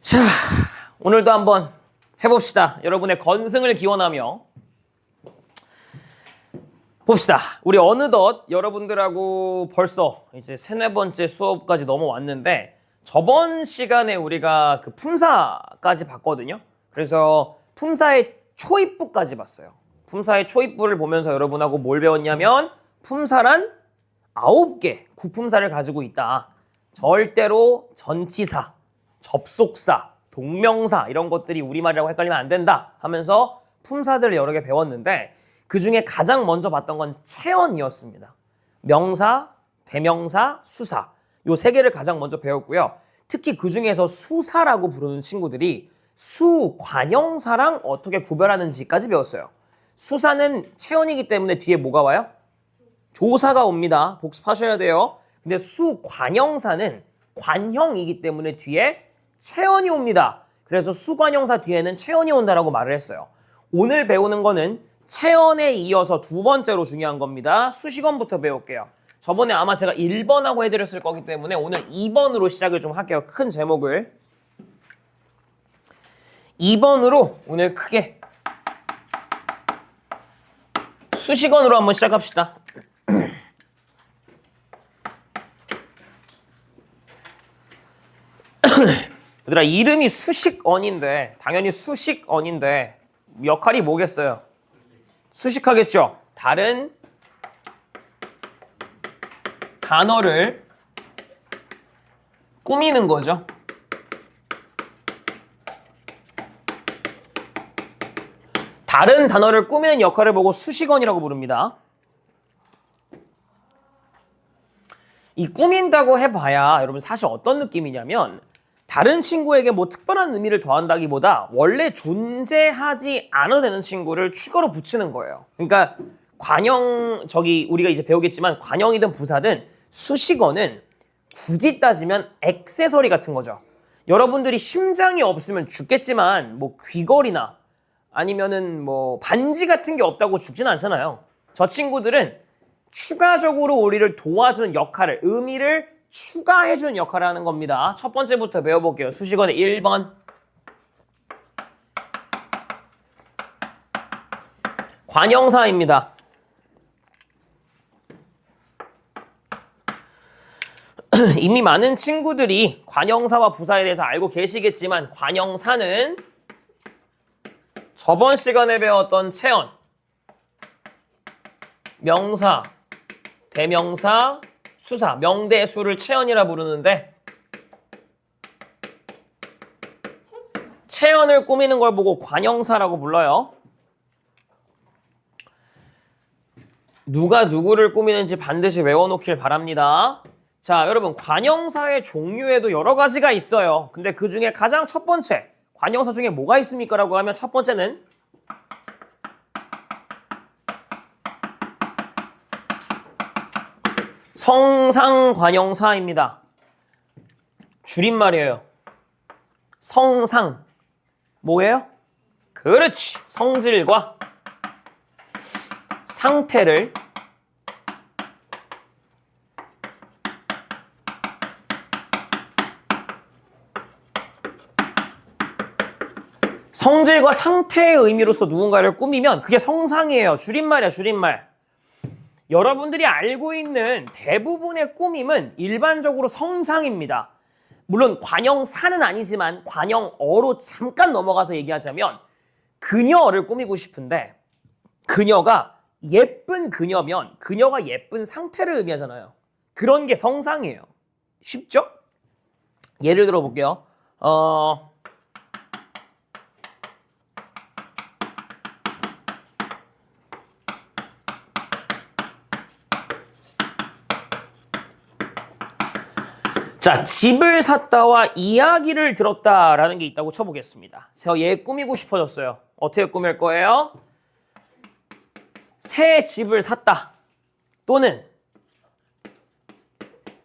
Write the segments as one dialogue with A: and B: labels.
A: 자, 오늘도 한번 해봅시다. 여러분의 건승을 기원하며 봅시다. 우리 어느덧 여러분들하고 벌써 이제 3, 4번째 수업까지 넘어왔는데 저번 시간에 우리가 그 품사까지 봤거든요. 그래서 품사의 초입부까지 봤어요. 품사의 초입부를 보면서 여러분하고 뭘 배웠냐면 품사란 9개 구품사를 가지고 있다. 절대로 전치사, 접속사, 동명사 이런 것들이 우리말이라고 헷갈리면 안 된다 하면서 품사들을 여러 개 배웠는데 그중에 가장 먼저 봤던 건 체언이었습니다. 명사, 대명사, 수사 요 3개를 가장 먼저 배웠고요. 특히 그중에서 수사라고 부르는 친구들이 수관형사랑 어떻게 구별하는지까지 배웠어요. 수사는 체언이기 때문에 뒤에 뭐가 와요? 조사가 옵니다. 복습하셔야 돼요. 근데 수관형사는 관형이기 때문에 뒤에 체언이 옵니다. 그래서 수관형사 뒤에는 체언이 온다라고 말을 했어요. 오늘 배우는 거는 체언에 이어서 2번째로 중요한 겁니다. 수식어부터 배울게요. 저번에 아마 제가 1번하고 해드렸을 거기 때문에 오늘 2번으로 시작을 좀 할게요. 큰 제목을 2번으로 오늘 크게 수식어로 한번 시작합시다. 얘들아, 이름이 수식언인데 당연히 수식언인데 역할이 뭐겠어요? 수식하겠죠? 다른 단어를 꾸미는 거죠. 다른 단어를 꾸미는 역할을 보고 수식언이라고 부릅니다. 이 꾸민다고 해봐야 여러분 사실 어떤 느낌이냐면 다른 친구에게 뭐 특별한 의미를 더한다기보다 원래 존재하지 않아도 되는 친구를 추가로 붙이는 거예요. 그러니까 관형 우리가 이제 배우겠지만 관형이든 부사든 수식어는 굳이 따지면 액세서리 같은 거죠. 여러분들이 심장이 없으면 죽겠지만 뭐 귀걸이나 아니면은 뭐 반지 같은 게 없다고 죽진 않잖아요. 저 친구들은 추가적으로 우리를 도와주는 역할을, 의미를 추가해주는 역할을 하는 겁니다. 첫 번째부터 배워볼게요. 수식어의 1번. 관형사입니다. 이미 많은 친구들이 관형사와 부사에 대해서 알고 계시겠지만 관형사는 저번 시간에 배웠던 체언, 명사, 대명사, 수사, 명대수를 체언이라 부르는데 체언을 꾸미는 걸 보고 관형사라고 불러요. 누가 누구를 꾸미는지 반드시 외워놓길 바랍니다. 자, 여러분 관형사의 종류에도 여러 가지가 있어요. 근데 그 중에 가장 첫 번째 관형사 중에 뭐가 있습니까? 라고 하면 첫 번째는 성상관형사입니다. 줄임말이에요. 성상. 뭐예요? 그렇지. 성질과 상태를 성질과 상태의 의미로서 누군가를 꾸미면 그게 성상이에요. 줄임말이야, 줄임말. 여러분들이 알고 있는 대부분의 꾸밈은 일반적으로 성상입니다. 물론 관형사는 아니지만 관형어로 잠깐 넘어가서 얘기하자면 그녀를 꾸미고 싶은데 그녀가 예쁜 그녀면 그녀가 예쁜 상태를 의미하잖아요. 그런 게 성상이에요. 쉽죠? 예를 들어 볼게요. 자, 집을 샀다와 이야기를 들었다라는 게 있다고 쳐보겠습니다. 제가 얘 꾸미고 싶어졌어요. 어떻게 꾸밀 거예요? 새 집을 샀다 또는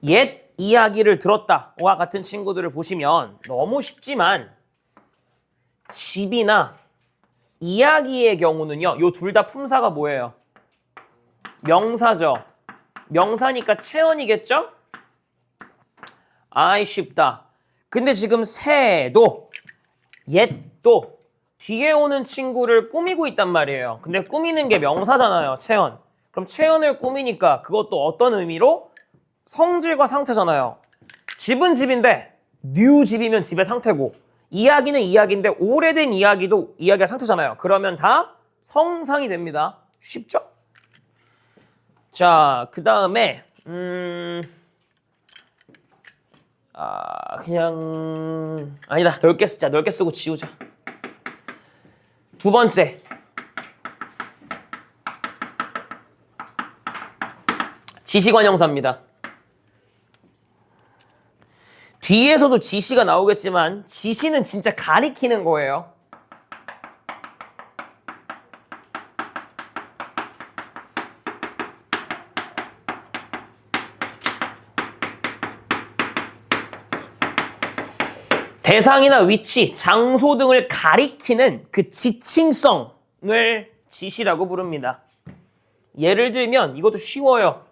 A: 옛 이야기를 들었다와 같은 친구들을 보시면 너무 쉽지만 집이나 이야기의 경우는요. 요 둘 다 품사가 뭐예요? 명사죠. 명사니까 체언이겠죠? 아이 쉽다. 근데 지금 새도 옛도 뒤에 오는 친구를 꾸미고 있단 말이에요. 근데 꾸미는 게 명사잖아요. 체현. 그럼 체현을 꾸미니까 그것도 어떤 의미로? 성질과 상태잖아요. 집은 집인데 뉴 집이면 집의 상태고 이야기는 이야기인데 오래된 이야기도 이야기의 상태잖아요. 그러면 다 성상이 됩니다. 쉽죠? 자, 그 다음에 그냥 아니다. 넓게 쓰자. 넓게 쓰고 지우자. 두 번째. 지시관형사입니다. 뒤에서도 지시가 나오겠지만 지시는 진짜 가리키는 거예요. 대상이나 위치, 장소 등을 가리키는 그 지칭성을 지시라고 부릅니다. 예를 들면 이것도 쉬워요.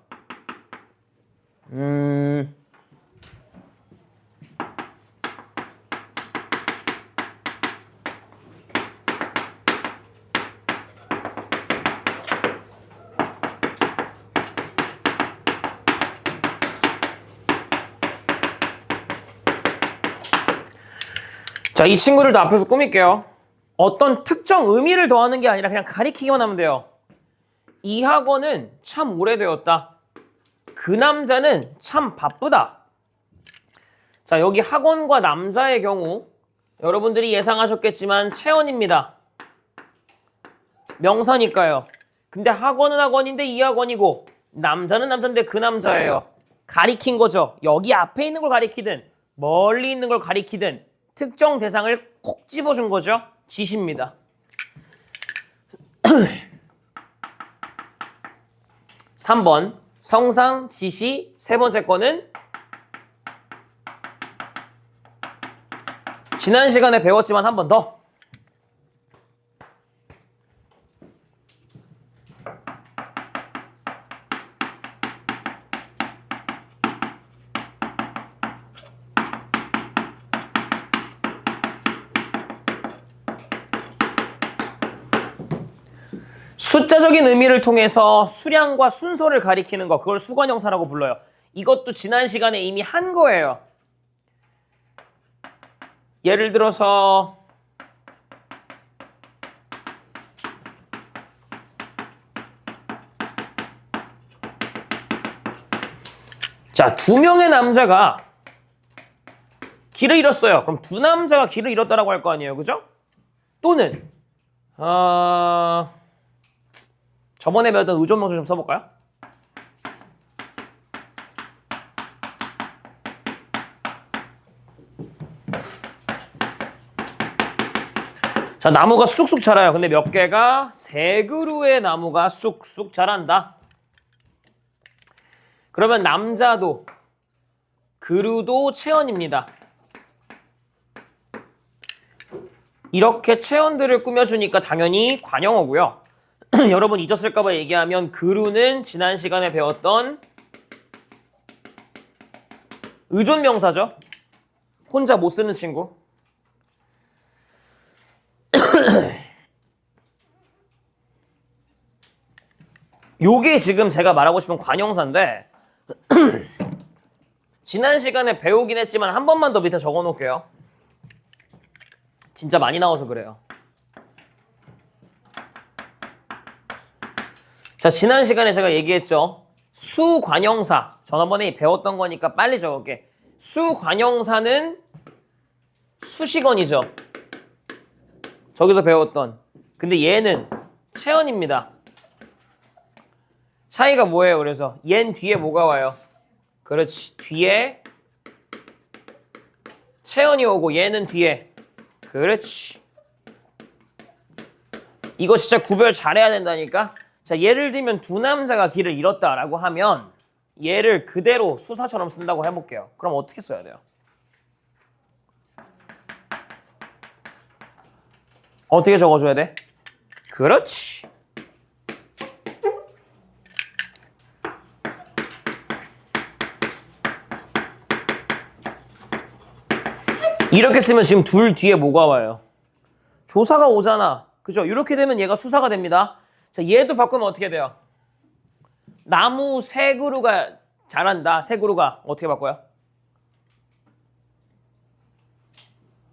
A: 자, 이 친구를 더 앞에서 꾸밀게요. 어떤 특정 의미를 더하는 게 아니라 그냥 가리키기만 하면 돼요. 이 학원은 참 오래되었다. 그 남자는 참 바쁘다. 자, 여기 학원과 남자의 경우 여러분들이 예상하셨겠지만 체언입니다. 명사니까요. 근데 학원은 학원인데 이 학원이고 남자는 남자인데 그 남자예요. 가리킨 거죠. 여기 앞에 있는 걸 가리키든 멀리 있는 걸 가리키든 특정 대상을 콕 집어준 거죠. 지시입니다. 3번 성상, 지시. 세 번째 거는 지난 시간에 배웠지만 한 번 더. 숫자적인 의미를 통해서 수량과 순서를 가리키는 거, 그걸 수관형사라고 불러요. 이것도 지난 시간에 이미 한 거예요. 예를 들어서 자, 두 명의 남자가 길을 잃었어요. 그럼 두 남자가 길을 잃었다라고 할 거 아니에요. 그죠? 또는 저번에 배웠던 의존명사 좀 써볼까요? 자, 나무가 쑥쑥 자라요. 근데 몇 개가? 3그루의 나무가 쑥쑥 자란다. 그러면 남자도 그루도 체언입니다. 이렇게 체언들을 꾸며주니까 당연히 관형어고요. 여러분 잊었을까봐 얘기하면 그루는 지난 시간에 배웠던 의존명사죠. 혼자 못 쓰는 친구. 요게 지금 제가 말하고 싶은 관형사인데 지난 시간에 배우긴 했지만 한 번만 더 밑에 적어 놓을게요. 진짜 많이 나와서 그래요. 자, 지난 시간에 제가 얘기했죠. 수관형사. 전번에 배웠던 거니까 빨리 적을게. 수관형사는 수식어이죠. 저기서 배웠던. 근데 얘는 체언입니다. 차이가 뭐예요? 그래서 얜 뒤에 뭐가 와요? 그렇지. 뒤에 체언이 오고 얘는 뒤에. 그렇지. 이거 진짜 구별 잘해야 된다니까. 자, 예를 들면 두 남자가 길을 잃었다라고 하면 얘를 그대로 수사처럼 쓴다고 해볼게요. 그럼 어떻게 써야 돼요? 어떻게 적어줘야 돼? 그렇지. 이렇게 쓰면 지금 둘 뒤에 뭐가 와요? 조사가 오잖아. 그죠? 이렇게 되면 얘가 수사가 됩니다. 자, 얘도 바꾸면 어떻게 돼요? 나무 새 그루가 자란다. 새 그루가 어떻게 바꿔요?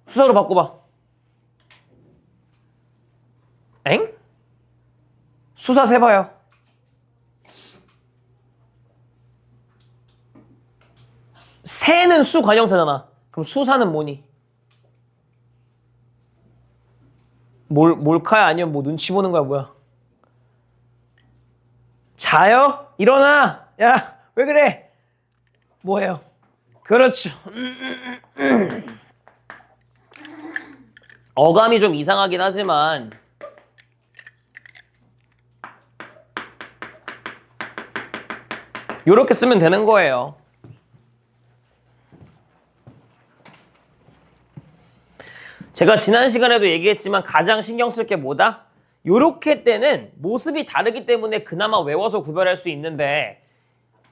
A: 수사로 바꿔봐. 엥? 수사 세봐요. 새는 수 관형사잖아. 그럼 수사는 뭐니? 몰카야 아니면 뭐 눈치 보는 거야 뭐야? 자요? 일어나! 야, 왜 그래? 뭐예요? 그렇죠. 어감이 좀 이상하긴 하지만 요렇게 쓰면 되는 거예요. 제가 지난 시간에도 얘기했지만 가장 신경 쓸 게 뭐다? 요렇게 때는 모습이 다르기 때문에 그나마 외워서 구별할 수 있는데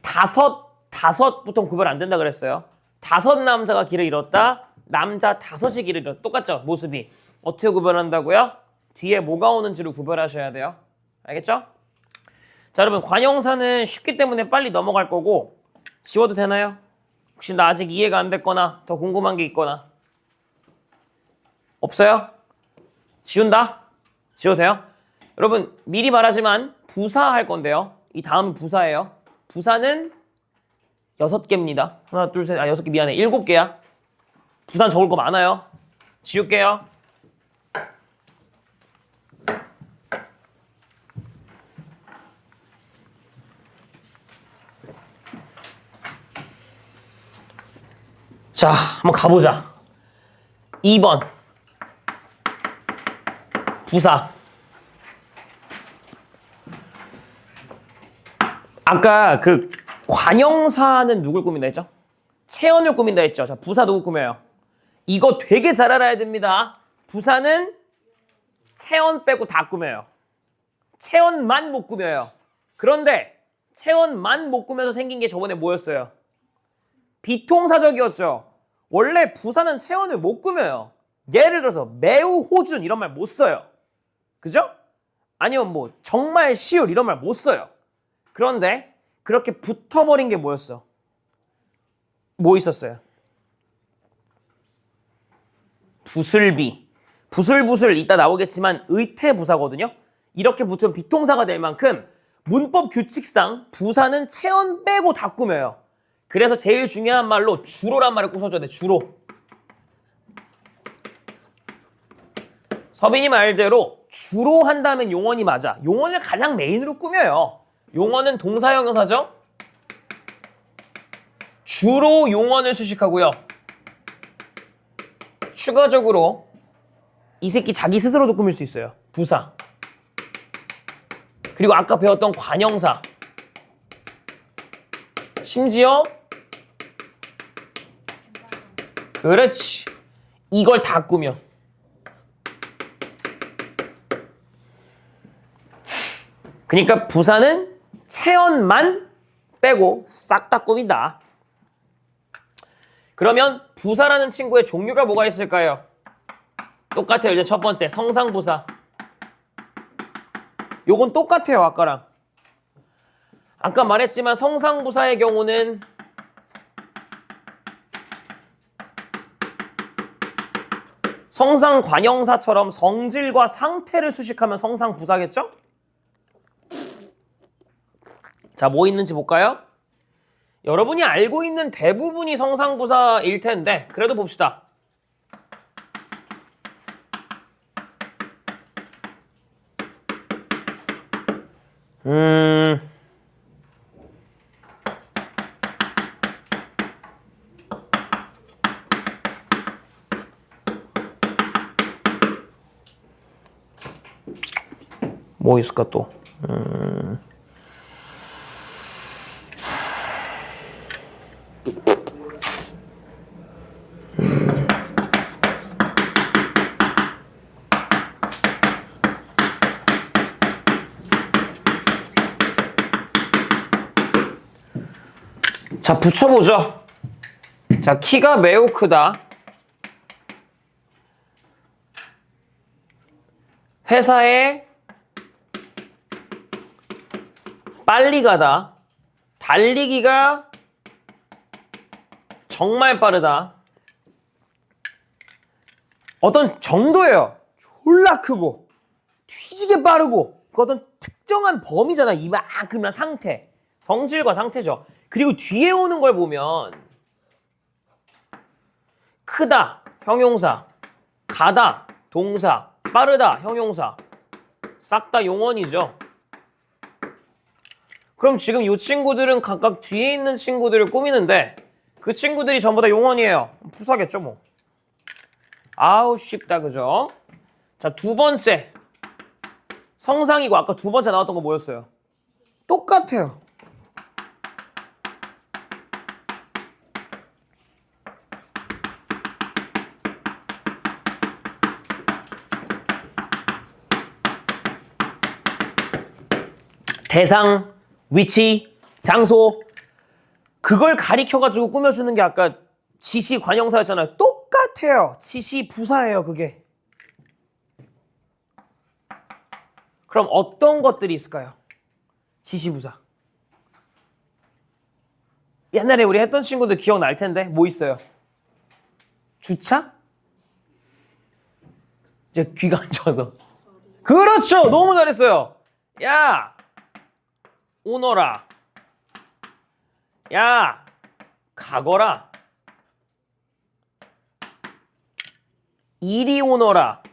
A: 다섯 보통 구별 안 된다 그랬어요. 5 남자가 길을 잃었다. 남자 5이 길을 잃었다. 똑같죠? 모습이. 어떻게 구별한다고요? 뒤에 뭐가 오는지를 구별하셔야 돼요. 알겠죠? 자, 여러분 관형사는 쉽기 때문에 빨리 넘어갈 거고 지워도 되나요? 혹시 나 아직 이해가 안 됐거나 더 궁금한 게 있거나 없어요? 지운다? 지워도 돼요? 여러분 미리 말하지만 부사 할 건데요. 이 다음은 부사예요. 부사는 6개입니다. 하나, 둘, 셋, 6개 미안해. 7개야. 부산 적을 거 많아요. 지울게요. 자, 한번 가보자. 2번. 부사. 아까 그 관형사는 누굴 꾸민다 했죠? 체언을 꾸민다 했죠? 자, 부사 누구 꾸며요? 이거 되게 잘 알아야 됩니다. 부사는 체언 빼고 다 꾸며요. 체언만 못 꾸며요. 그런데 체언만 못 꾸며서 생긴 게 저번에 뭐였어요? 비통사적이었죠. 원래 부사는 체언을 못 꾸며요. 예를 들어서 매우 호준 이런 말 못 써요. 그죠? 아니면 뭐 정말 시울 이런 말 못 써요. 그런데 그렇게 붙어버린 게 뭐였어? 뭐 있었어요? 부슬비. 부슬부슬 이따 나오겠지만 의태부사거든요. 이렇게 붙으면 비통사가 될 만큼 문법 규칙상 부사는 체언 빼고 다 꾸며요. 그래서 제일 중요한 말로 주로란 말을 꼭 써줘야 돼. 주로. 서빈이 말대로 주로 한다면 용언이 맞아. 용언을 가장 메인으로 꾸며요. 용언은 동사형 형사죠. 주로 용언을 수식하고요. 추가적으로 이 새끼 자기 스스로도 꾸밀 수 있어요. 부사. 그리고 아까 배웠던 관형사. 심지어 그렇지. 이걸 다 꾸며. 그러니까 부사는 체언만 빼고 싹 다 꾸민다. 그러면 부사라는 친구의 종류가 뭐가 있을까요? 똑같아요. 이제 첫 번째 성상부사. 요건 똑같아요. 아까랑. 아까 말했지만 성상부사의 경우는 성상관형사처럼 성질과 상태를 수식하면 성상부사겠죠? 자, 뭐 있는지 볼까요? 여러분이 알고 있는 대부분이 성상부사일 텐데 그래도 봅시다. 뭐 있을까 또? 자, 붙여보죠. 자, 키가 매우 크다. 회사에 빨리 가다. 달리기가 정말 빠르다. 어떤 정도예요. 졸라 크고 튀지게 빠르고 그 어떤 특정한 범위잖아. 이만큼이란 상태. 성질과 상태죠. 그리고 뒤에 오는 걸 보면 크다, 형용사. 가다, 동사. 빠르다, 형용사. 싹 다 용언이죠. 그럼 지금 이 친구들은 각각 뒤에 있는 친구들을 꾸미는데 그 친구들이 전부 다 용언이에요. 부사겠죠 뭐. 아우 쉽다 그죠? 자, 두 번째 성상이고 아까 두 번째 나왔던 거 뭐였어요? 똑같아요. 대상, 위치, 장소 그걸 가리켜가지고 꾸며주는 게 아까 지시 관형사였잖아요. 똑같아요. 지시 부사예요 그게. 그럼 어떤 것들이 있을까요? 지시 부사. 옛날에 우리 했던 친구들 기억날 텐데 뭐 있어요? 주차? 이제 귀가 안 좋아서. 그렇죠. 너무 잘했어요. 야 오너라. 야 가거라. 이리 오너라.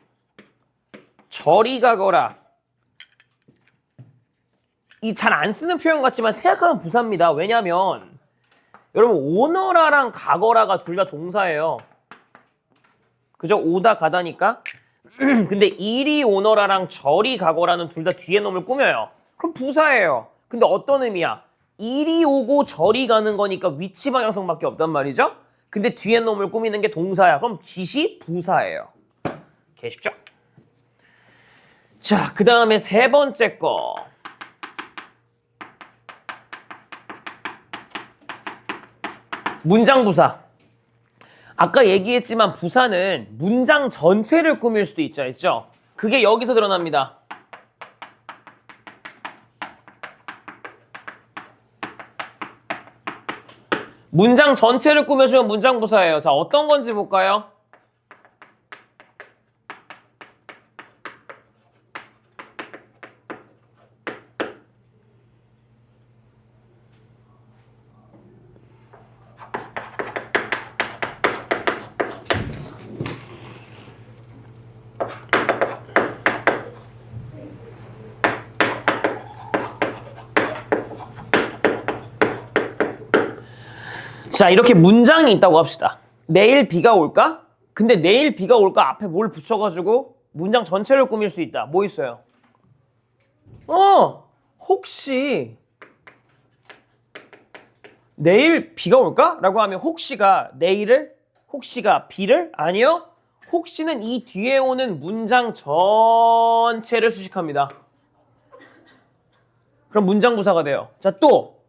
A: 저리 가거라. 이 잘 안 쓰는 표현 같지만 생각하면 부사입니다. 왜냐하면 여러분 오너라랑 가거라가 둘 다 동사예요. 그죠? 오다 가다니까. 근데 이리 오너라랑 저리 가거라는 둘 다 뒤에 놈을 꾸며요. 그럼 부사예요. 근데 어떤 의미야? 이리 오고 저리 가는 거니까 위치 방향성밖에 없단 말이죠. 근데 뒤에 놈을 꾸미는 게 동사야. 그럼 지시 부사예요. 개 쉽죠? 자, 그 다음에 세 번째 거. 문장 부사. 아까 얘기했지만 부사는 문장 전체를 꾸밀 수도 있죠. 그게 여기서 드러납니다. 문장 전체를 꾸며주면 문장 부사예요. 자, 어떤 건지 볼까요? 자, 이렇게 문장이 있다고 합시다. 내일 비가 올까? 근데 내일 비가 올까 앞에 뭘 붙여가지고 문장 전체를 꾸밀 수 있다. 뭐 있어요? 혹시 내일 비가 올까? 라고 하면 혹시가 내일을? 혹시가 비를? 아니요. 혹시는 이 뒤에 오는 문장 전체를 수식합니다. 그럼 문장 부사가 돼요. 자, 또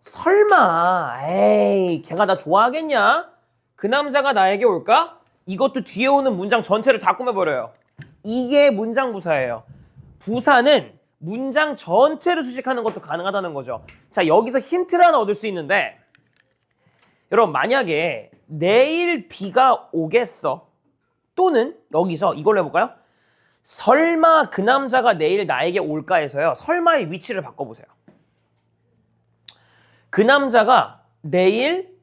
A: 설마 에이 걔가 나 좋아하겠냐? 그 남자가 나에게 올까? 이것도 뒤에 오는 문장 전체를 다 꾸며버려요. 이게 문장 부사예요. 부사는 문장 전체를 수식하는 것도 가능하다는 거죠. 자, 여기서 힌트를 하나 얻을 수 있는데 여러분 만약에 내일 비가 오겠어 또는 여기서 이걸로 해볼까요? 설마 그 남자가 내일 나에게 올까 해서요. 설마의 위치를 바꿔보세요. 그 남자가 내일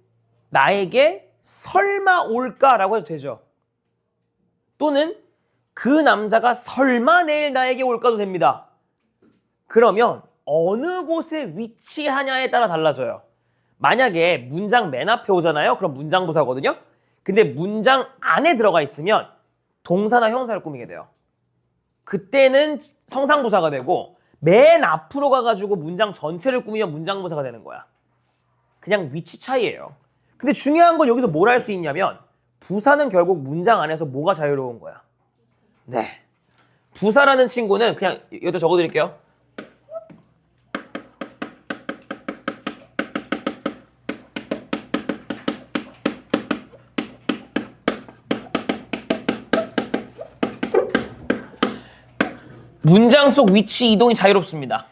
A: 나에게 설마 올까라고 해도 되죠. 또는 그 남자가 설마 내일 나에게 올까도 됩니다. 그러면 어느 곳에 위치하냐에 따라 달라져요. 만약에 문장 맨 앞에 오잖아요. 그럼 문장 부사거든요. 근데 문장 안에 들어가 있으면 동사나 형사를 꾸미게 돼요. 그때는 성상부사가 되고 맨 앞으로 가가지고 문장 전체를 꾸미면 문장 부사가 되는 거야. 그냥 위치 차이예요. 근데 중요한 건 여기서 뭘 할 수 있냐면 부사는 결국 문장 안에서 뭐가 자유로운 거야. 네. 부사라는 친구는 그냥 여기다 적어드릴게요. 문장 속 위치 이동이 자유롭습니다.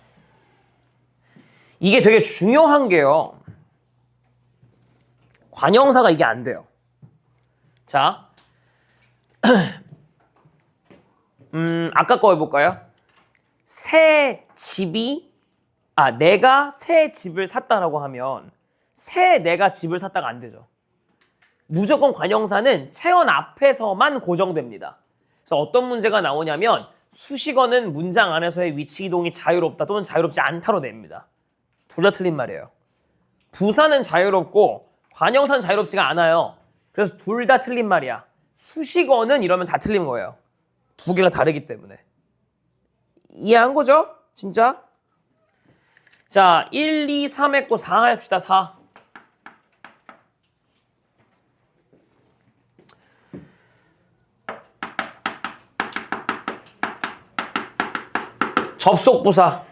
A: 이게 되게 중요한 게요. 관형사가 이게 안 돼요. 자, 아까 거 해볼까요? 내가 새 집을 샀다라고 하면 내가 집을 샀다가 안 되죠. 무조건 관형사는 체언 앞에서만 고정됩니다. 그래서 어떤 문제가 나오냐면 수식어는 문장 안에서의 위치 이동이 자유롭다 또는 자유롭지 않다로 냅니다. 둘 다 틀린 말이에요. 부사는 자유롭고 관형사는 자유롭지가 않아요. 그래서 둘 다 틀린 말이야. 수식어는 이러면 다 틀린 거예요. 두 개가 다르기 때문에. 이해한 거죠? 진짜? 자, 1, 2, 3 했고 4 합시다. 4. 접속부사.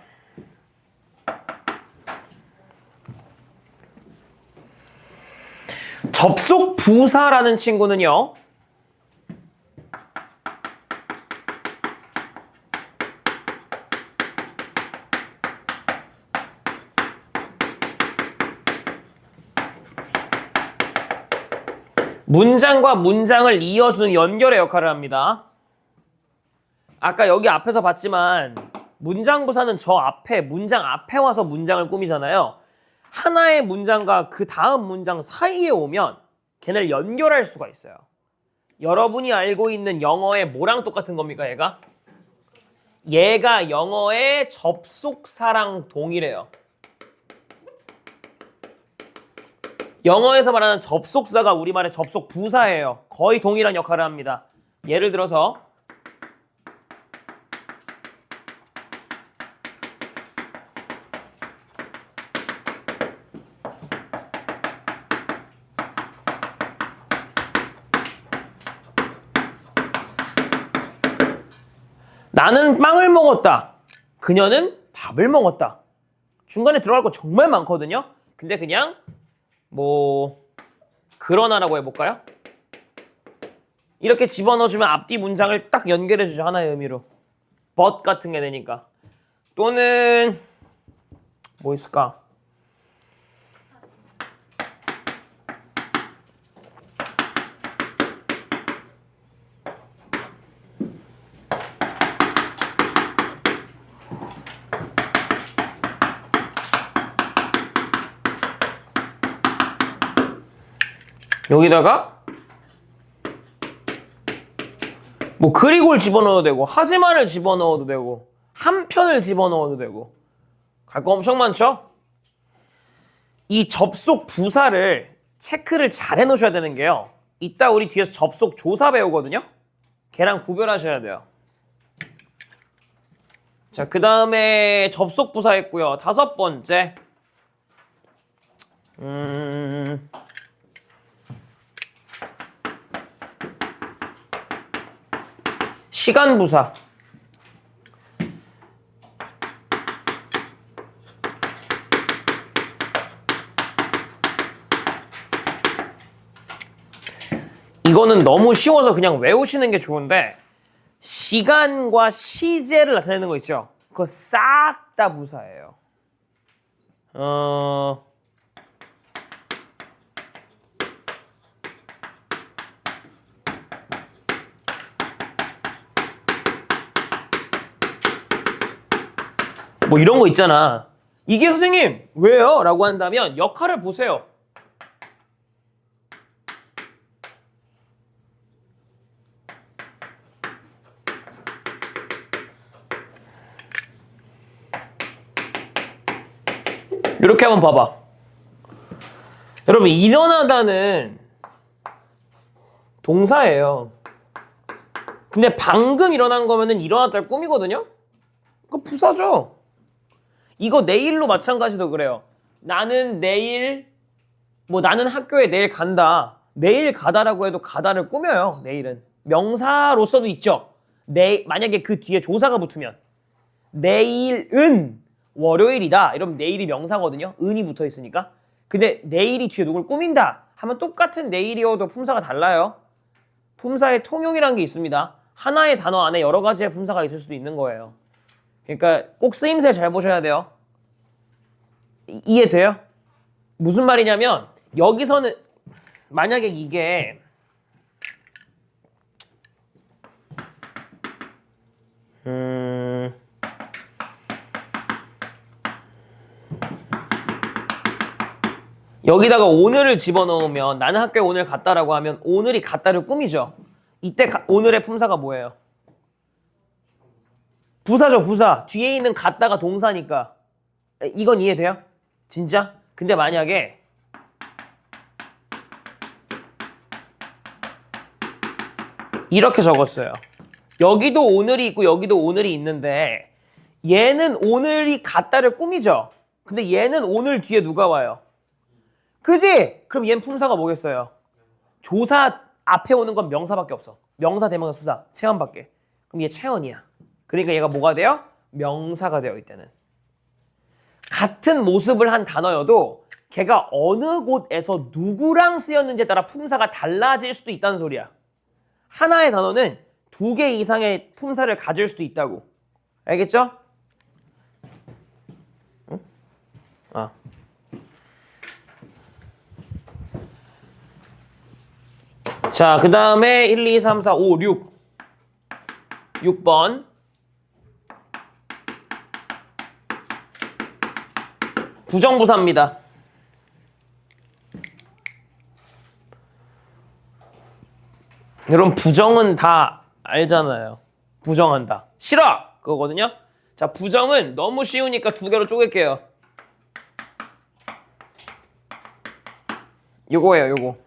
A: 접속부사라는 친구는요. 문장과 문장을 이어주는 연결의 역할을 합니다. 아까 여기 앞에서 봤지만 문장 부사는 저 앞에, 문장 앞에 와서 문장을 꾸미잖아요. 하나의 문장과 그 다음 문장 사이에 오면 걔네를 연결할 수가 있어요. 여러분이 알고 있는 영어의 뭐랑 똑같은 겁니까, 얘가? 얘가 영어의 접속사랑 동일해요. 영어에서 말하는 접속사가 우리말의 접속부사예요. 거의 동일한 역할을 합니다. 예를 들어서 나는 빵을 먹었다. 그녀는 밥을 먹었다. 중간에 들어갈 거 정말 많거든요. 근데 그냥 그러나라고 해볼까요? 이렇게 집어넣어주면 앞뒤 문장을 딱 연결해주죠. 하나의 의미로. but 같은 게 되니까. 또는 뭐 있을까? 여기다가 그리고를 집어넣어도 되고 하지만을 집어넣어도 되고 한편을 집어넣어도 되고 갈 거 엄청 많죠? 이 접속 부사를 체크를 잘 해놓으셔야 되는 게요. 이따 우리 뒤에서 접속 조사 배우거든요. 걔랑 구별하셔야 돼요. 자, 그 다음에 접속 부사 했고요. 5번째 시간 부사. 이거는 너무 쉬워서 그냥 외우시는 게 좋은데 시간과 시제를 나타내는 거 있죠? 그거 싹 다 부사예요. 이런 거 있잖아. 이게 선생님 왜요? 라고 한다면 역할을 보세요. 이렇게 한번 봐봐. 여러분 일어나다는 동사예요. 근데 방금 일어난 거면은 일어났다를 꾸미거든요? 그거 부사죠. 이거 내일로 마찬가지도 그래요. 나는 내일 나는 학교에 내일 간다. 내일 가다라고 해도 가다를 꾸며요. 내일은. 명사로서도 있죠. 만약에 그 뒤에 조사가 붙으면 내일은 월요일이다. 이러면 내일이 명사거든요. 은이 붙어 있으니까. 근데 내일이 뒤에 누굴 꾸민다 하면 똑같은 내일이어도 품사가 달라요. 품사의 통용이라는 게 있습니다. 하나의 단어 안에 여러 가지의 품사가 있을 수도 있는 거예요. 그러니까 꼭 쓰임새 잘 보셔야 돼요. 이해돼요? 무슨 말이냐면 여기서는 만약에 이게 여기다가 오늘을 집어넣으면 나는 학교에 오늘 갔다라고 하면 오늘이 갔다를 꾸미죠. 이때 오늘의 품사가 뭐예요? 부사죠, 부사. 뒤에 있는 갔다가 동사니까. 이건 이해돼요? 진짜? 근데 만약에 이렇게 적었어요. 여기도 오늘이 있고 여기도 오늘이 있는데 얘는 오늘이 갔다를 꾸미죠. 근데 얘는 오늘 뒤에 누가 와요? 그지? 그럼 얘는 품사가 뭐겠어요? 조사 앞에 오는 건 명사밖에 없어. 명사, 대명사, 수사, 체언밖에. 그럼 얘 체언이야. 그러니까 얘가 뭐가 돼요? 명사가 돼요, 이때는. 같은 모습을 한 단어여도 걔가 어느 곳에서 누구랑 쓰였는지에 따라 품사가 달라질 수도 있다는 소리야. 하나의 단어는 2개 이상의 품사를 가질 수도 있다고. 알겠죠? 응? 아. 자, 그 다음에 1, 2, 3, 4, 5, 6. 6번. 부정부사입니다. 여러분 부정은 다 알잖아요. 부정한다. 싫어! 그거거든요. 자, 부정은 너무 쉬우니까 2개로 쪼갤게요. 요거예요, 요거.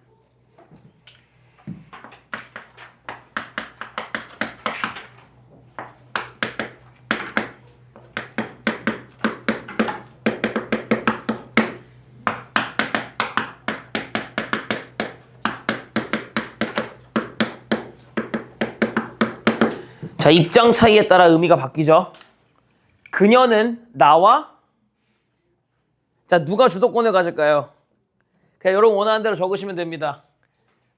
A: 자, 입장 차이에 따라 의미가 바뀌죠. 그녀는 나와 자, 누가 주도권을 가질까요? 그냥 여러분 원하는 대로 적으시면 됩니다.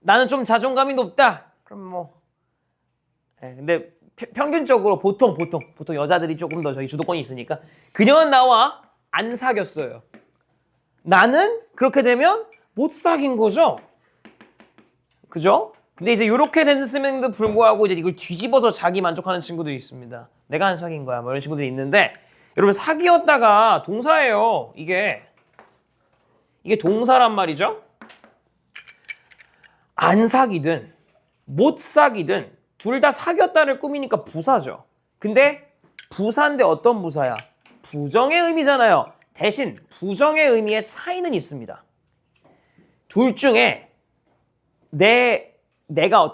A: 나는 좀 자존감이 높다. 그럼 뭐 근데 평균적으로 보통 여자들이 조금 더 저희 주도권이 있으니까 그녀는 나와 안 사귀었어요. 나는 그렇게 되면 못 사귄 거죠. 그죠? 근데 이제 이렇게 됐음에도 불구하고 이제 이걸 뒤집어서 자기 만족하는 친구들이 있습니다. 내가 안 사귄 거야. 뭐 이런 친구들이 있는데 여러분 사귀었다가 동사예요. 이게 동사란 말이죠. 안 사귀든 못 사귀든 둘 다 사귀었다를 꾸미니까 부사죠. 근데 부사인데 어떤 부사야? 부정의 의미잖아요. 대신 부정의 의미의 차이는 있습니다. 둘 중에 내가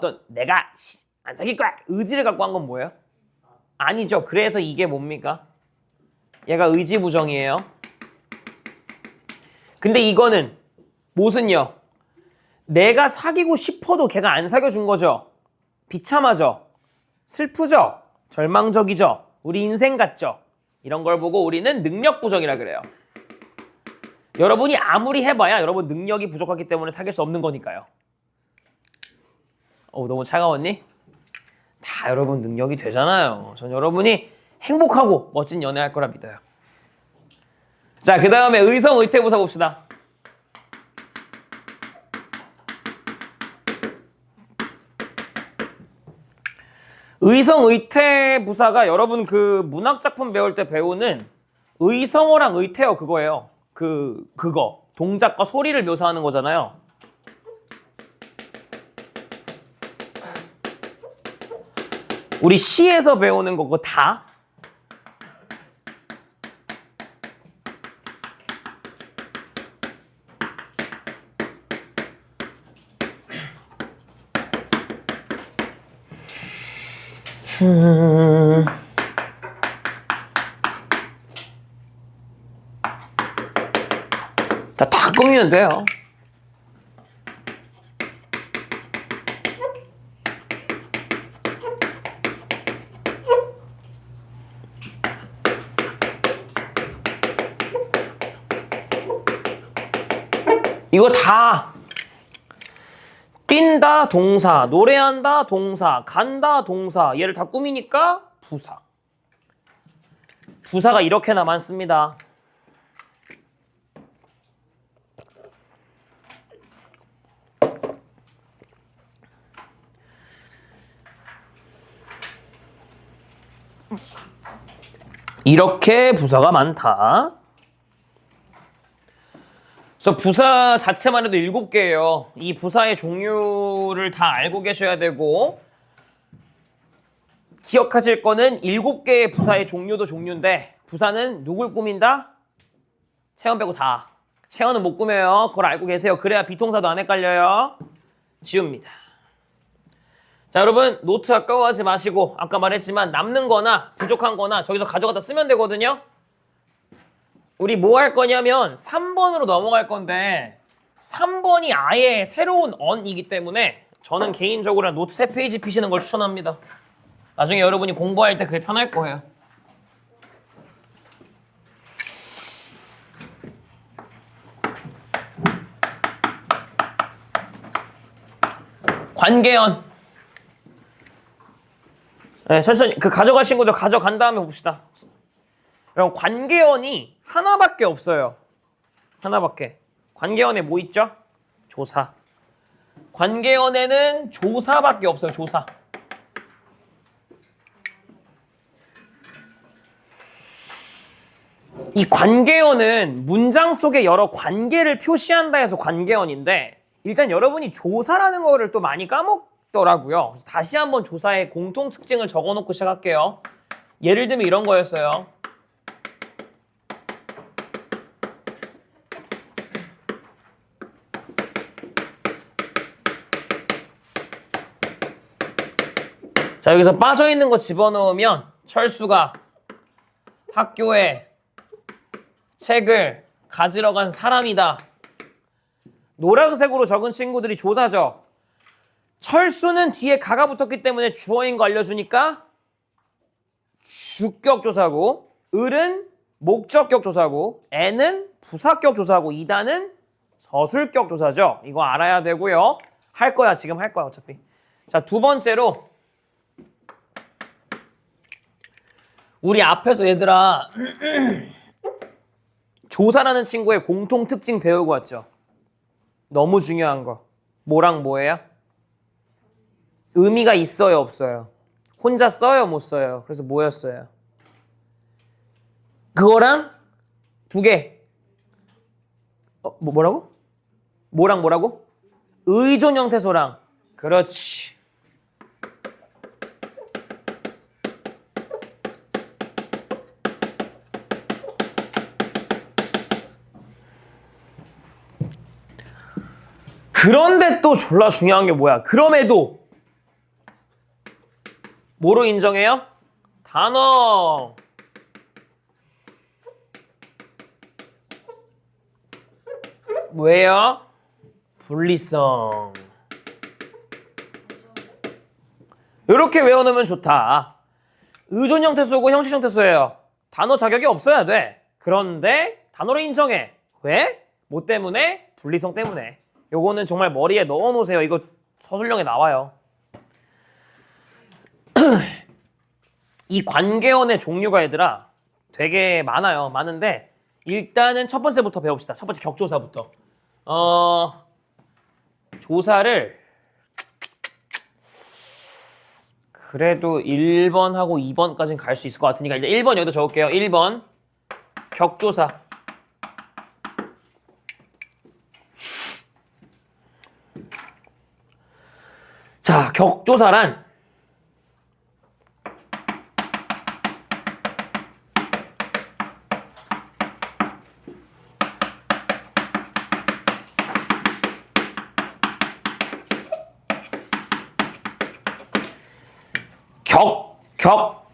A: 안 사귈 거야 의지를 갖고 한 건 뭐예요? 아니죠. 그래서 이게 뭡니까? 얘가 의지 부정이에요. 근데 이거는 무슨요? 내가 사귀고 싶어도 걔가 안 사귀어준 거죠. 비참하죠. 슬프죠. 절망적이죠. 우리 인생 같죠. 이런 걸 보고 우리는 능력 부정이라 그래요. 여러분이 아무리 해봐야 여러분 능력이 부족하기 때문에 사귈 수 없는 거니까요. 너무 차가웠니? 다 여러분 능력이 되잖아요. 전 여러분이 행복하고 멋진 연애할 거라 믿어요. 자, 그 다음에 의성 의태부사 봅시다. 의성 의태부사가 여러분 그 문학작품 배울 때 배우는 의성어랑 의태어 그거예요. 그거 동작과 소리를 묘사하는 거잖아요. 우리 시에서 배우는 거 그거 다 다 꾸미면 돼요. 이거 다 뛴다 동사, 노래한다 동사, 간다 동사 얘를 다 꾸미니까 부사. 부사가 이렇게나 많습니다. 이렇게 부사가 많다. 그래서 부사 자체만 해도 7개예요. 이 부사의 종류를 다 알고 계셔야 되고 기억하실 거는 7개의 부사의 종류도 종류인데 부사는 누굴 꾸민다? 체언 빼고 다. 체언은 못 꾸며요. 그걸 알고 계세요. 그래야 비동사도 안 헷갈려요. 지웁니다. 자, 여러분 노트 아까워하지 마시고 아까 말했지만 남는 거나 부족한 거나 저기서 가져가다 쓰면 되거든요. 우리 뭐 할 거냐면 3번으로 넘어갈 건데 3번이 아예 새로운 언이기 때문에 저는 개인적으로 노트 3페이지 피시는 걸 추천합니다. 나중에 여러분이 공부할 때 그게 편할 거예요. 관계연. 네, 천천히 가져갈 친구들 가져간 다음에 봅시다. 여러분 관계연이 하나밖에 없어요. 하나밖에. 관계연에 뭐 있죠? 조사. 관계연에는 조사밖에 없어요. 조사. 이 관계연은 문장 속에 여러 관계를 표시한다 해서 관계연인데 일단 여러분이 조사라는 거를 또 많이 까먹더라고요. 그래서 다시 한번 조사의 공통 특징을 적어놓고 시작할게요. 예를 들면 이런 거였어요. 자, 여기서 빠져있는 거 집어넣으면 철수가 학교에 책을 가지러 간 사람이다. 노란색으로 적은 친구들이 조사죠. 철수는 뒤에 가가 붙었기 때문에 주어인 거 알려주니까 주격 조사고, 을은 목적격 조사고, 애는 부사격 조사고, 이다는 서술격 조사죠. 이거 알아야 되고요. 할 거야. 지금 할 거야 어차피. 자, 두 번째로 우리 앞에서 얘들아 조사라는 친구의 공통 특징 배우고 왔죠. 너무 중요한 거. 뭐랑 뭐예요? 의미가 있어요, 없어요? 혼자 써요, 못 써요? 그래서 뭐였어요? 그거랑 두 개. 뭐라고? 뭐랑 뭐라고? 의존 형태소랑. 그렇지. 그런데 또 졸라 중요한 게 뭐야? 그럼에도 뭐로 인정해요? 단어. 왜요? 분리성. 이렇게 외워놓으면 좋다. 의존 형태소고 형식 형태소예요. 단어 자격이 없어야 돼. 그런데 단어로 인정해. 왜? 뭐 때문에? 분리성 때문에. 요거는 정말 머리에 넣어놓으세요. 이거 서술형에 나와요. 이 관계원의 종류가 얘들아 되게 많아요. 많은데 일단은 첫 번째부터 배웁시다. 첫 번째 격조사부터. 조사를 그래도 1번하고 2번까지는 갈 수 있을 것 같으니까 일단 1번 여기다 적을게요. 1번 격조사. 자, 격조사란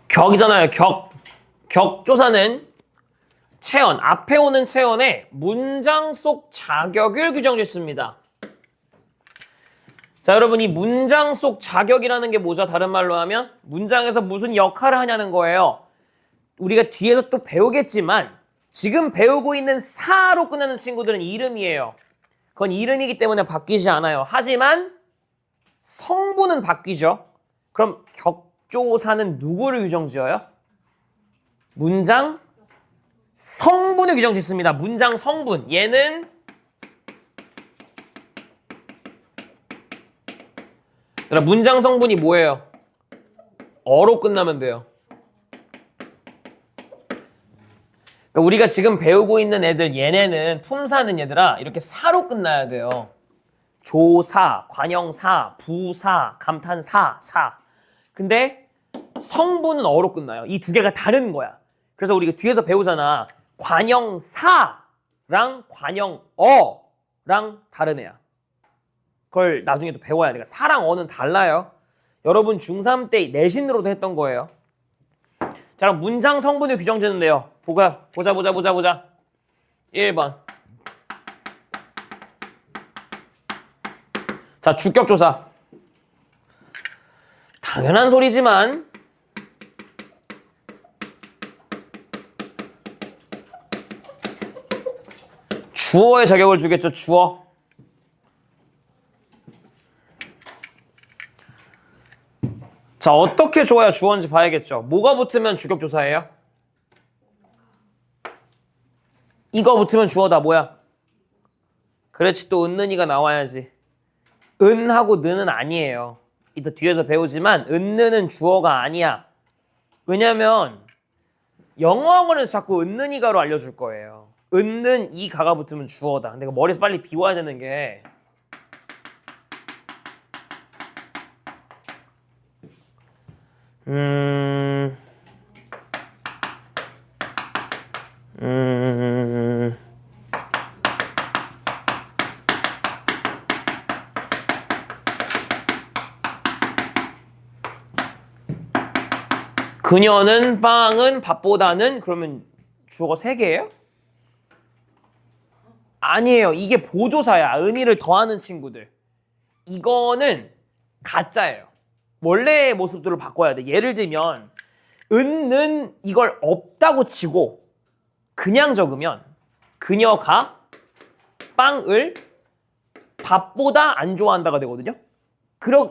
A: 격이잖아요. 격조사는 체언, 앞에 오는 체언에 문장 속 자격을 규정짓습니다. 자, 여러분 이 문장 속 자격이라는 게 뭐죠? 다른 말로 하면 문장에서 무슨 역할을 하냐는 거예요. 우리가 뒤에서 또 배우겠지만 지금 배우고 있는 사로 끝나는 친구들은 이름이에요. 그건 이름이기 때문에 바뀌지 않아요. 하지만 성분은 바뀌죠. 그럼 격조사는 누구를 규정지어요? 문장 성분을 규정 짓습니다. 문장 성분. 얘는 문장 성분이 뭐예요? 어로 끝나면 돼요. 그러니까 우리가 지금 배우고 있는 애들 얘네는 품사는 얘들아 이렇게 사로 끝나야 돼요. 조사, 관형사, 부사, 감탄사, 사. 근데 성분은 어로 끝나요. 이 두 개가 다른 거야. 그래서 우리가 뒤에서 배우잖아. 관형사랑 관형어랑 다른 애야. 그걸 나중에 또 배워야 돼. 그러니까 사랑 어는 달라요. 여러분 중3 때 내신으로도 했던 거예요. 자, 그럼 문장 성분을 규정짓는데요. 보자. 1번. 자, 주격조사. 당연한 소리지만 주어의 자격을 주겠죠. 주어. 자, 어떻게 줘야 주어인지 봐야겠죠. 뭐가 붙으면 주격조사예요? 이거 붙으면 주어다. 뭐야? 그렇지, 또 은는이가 나와야지. 은하고 는은 아니에요. 이따 뒤에서 배우지만 은는은 주어가 아니야. 왜냐면 영어학원에서 자꾸 은는이가로 알려줄 거예요. 은는 이가가 붙으면 주어다. 내가 머리에서 빨리 비워야 되는 게 그녀는 빵은 밥보다는 그러면 주어가 3개예요? 아니에요. 이게 보조사야. 의미를 더하는 친구들. 이거는 가짜예요. 원래의 모습들을 바꿔야 돼. 예를 들면 은는 이걸 없다고 치고 그냥 적으면 그녀가 빵을 밥보다 안 좋아한다가 되거든요.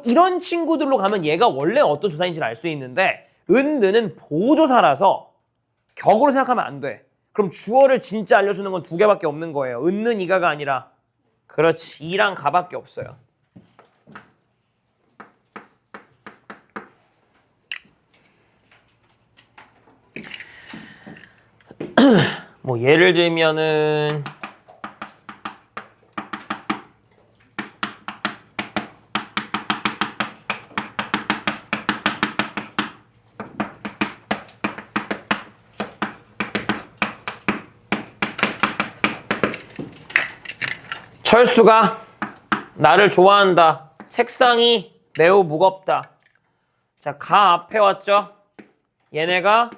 A: 이런 친구들로 가면 얘가 원래 어떤 조사인지를 알 수 있는데 은는 보조사라서 격으로 생각하면 안 돼. 그럼 주어를 진짜 알려주는 건 2개밖에 없는 거예요. 은는 이가가 아니라 그렇지 이랑 가밖에 없어요. 뭐 예를 들면은 철수가 나를 좋아한다. 책상이 매우 무겁다. 자, 가 앞에 왔죠? 얘네가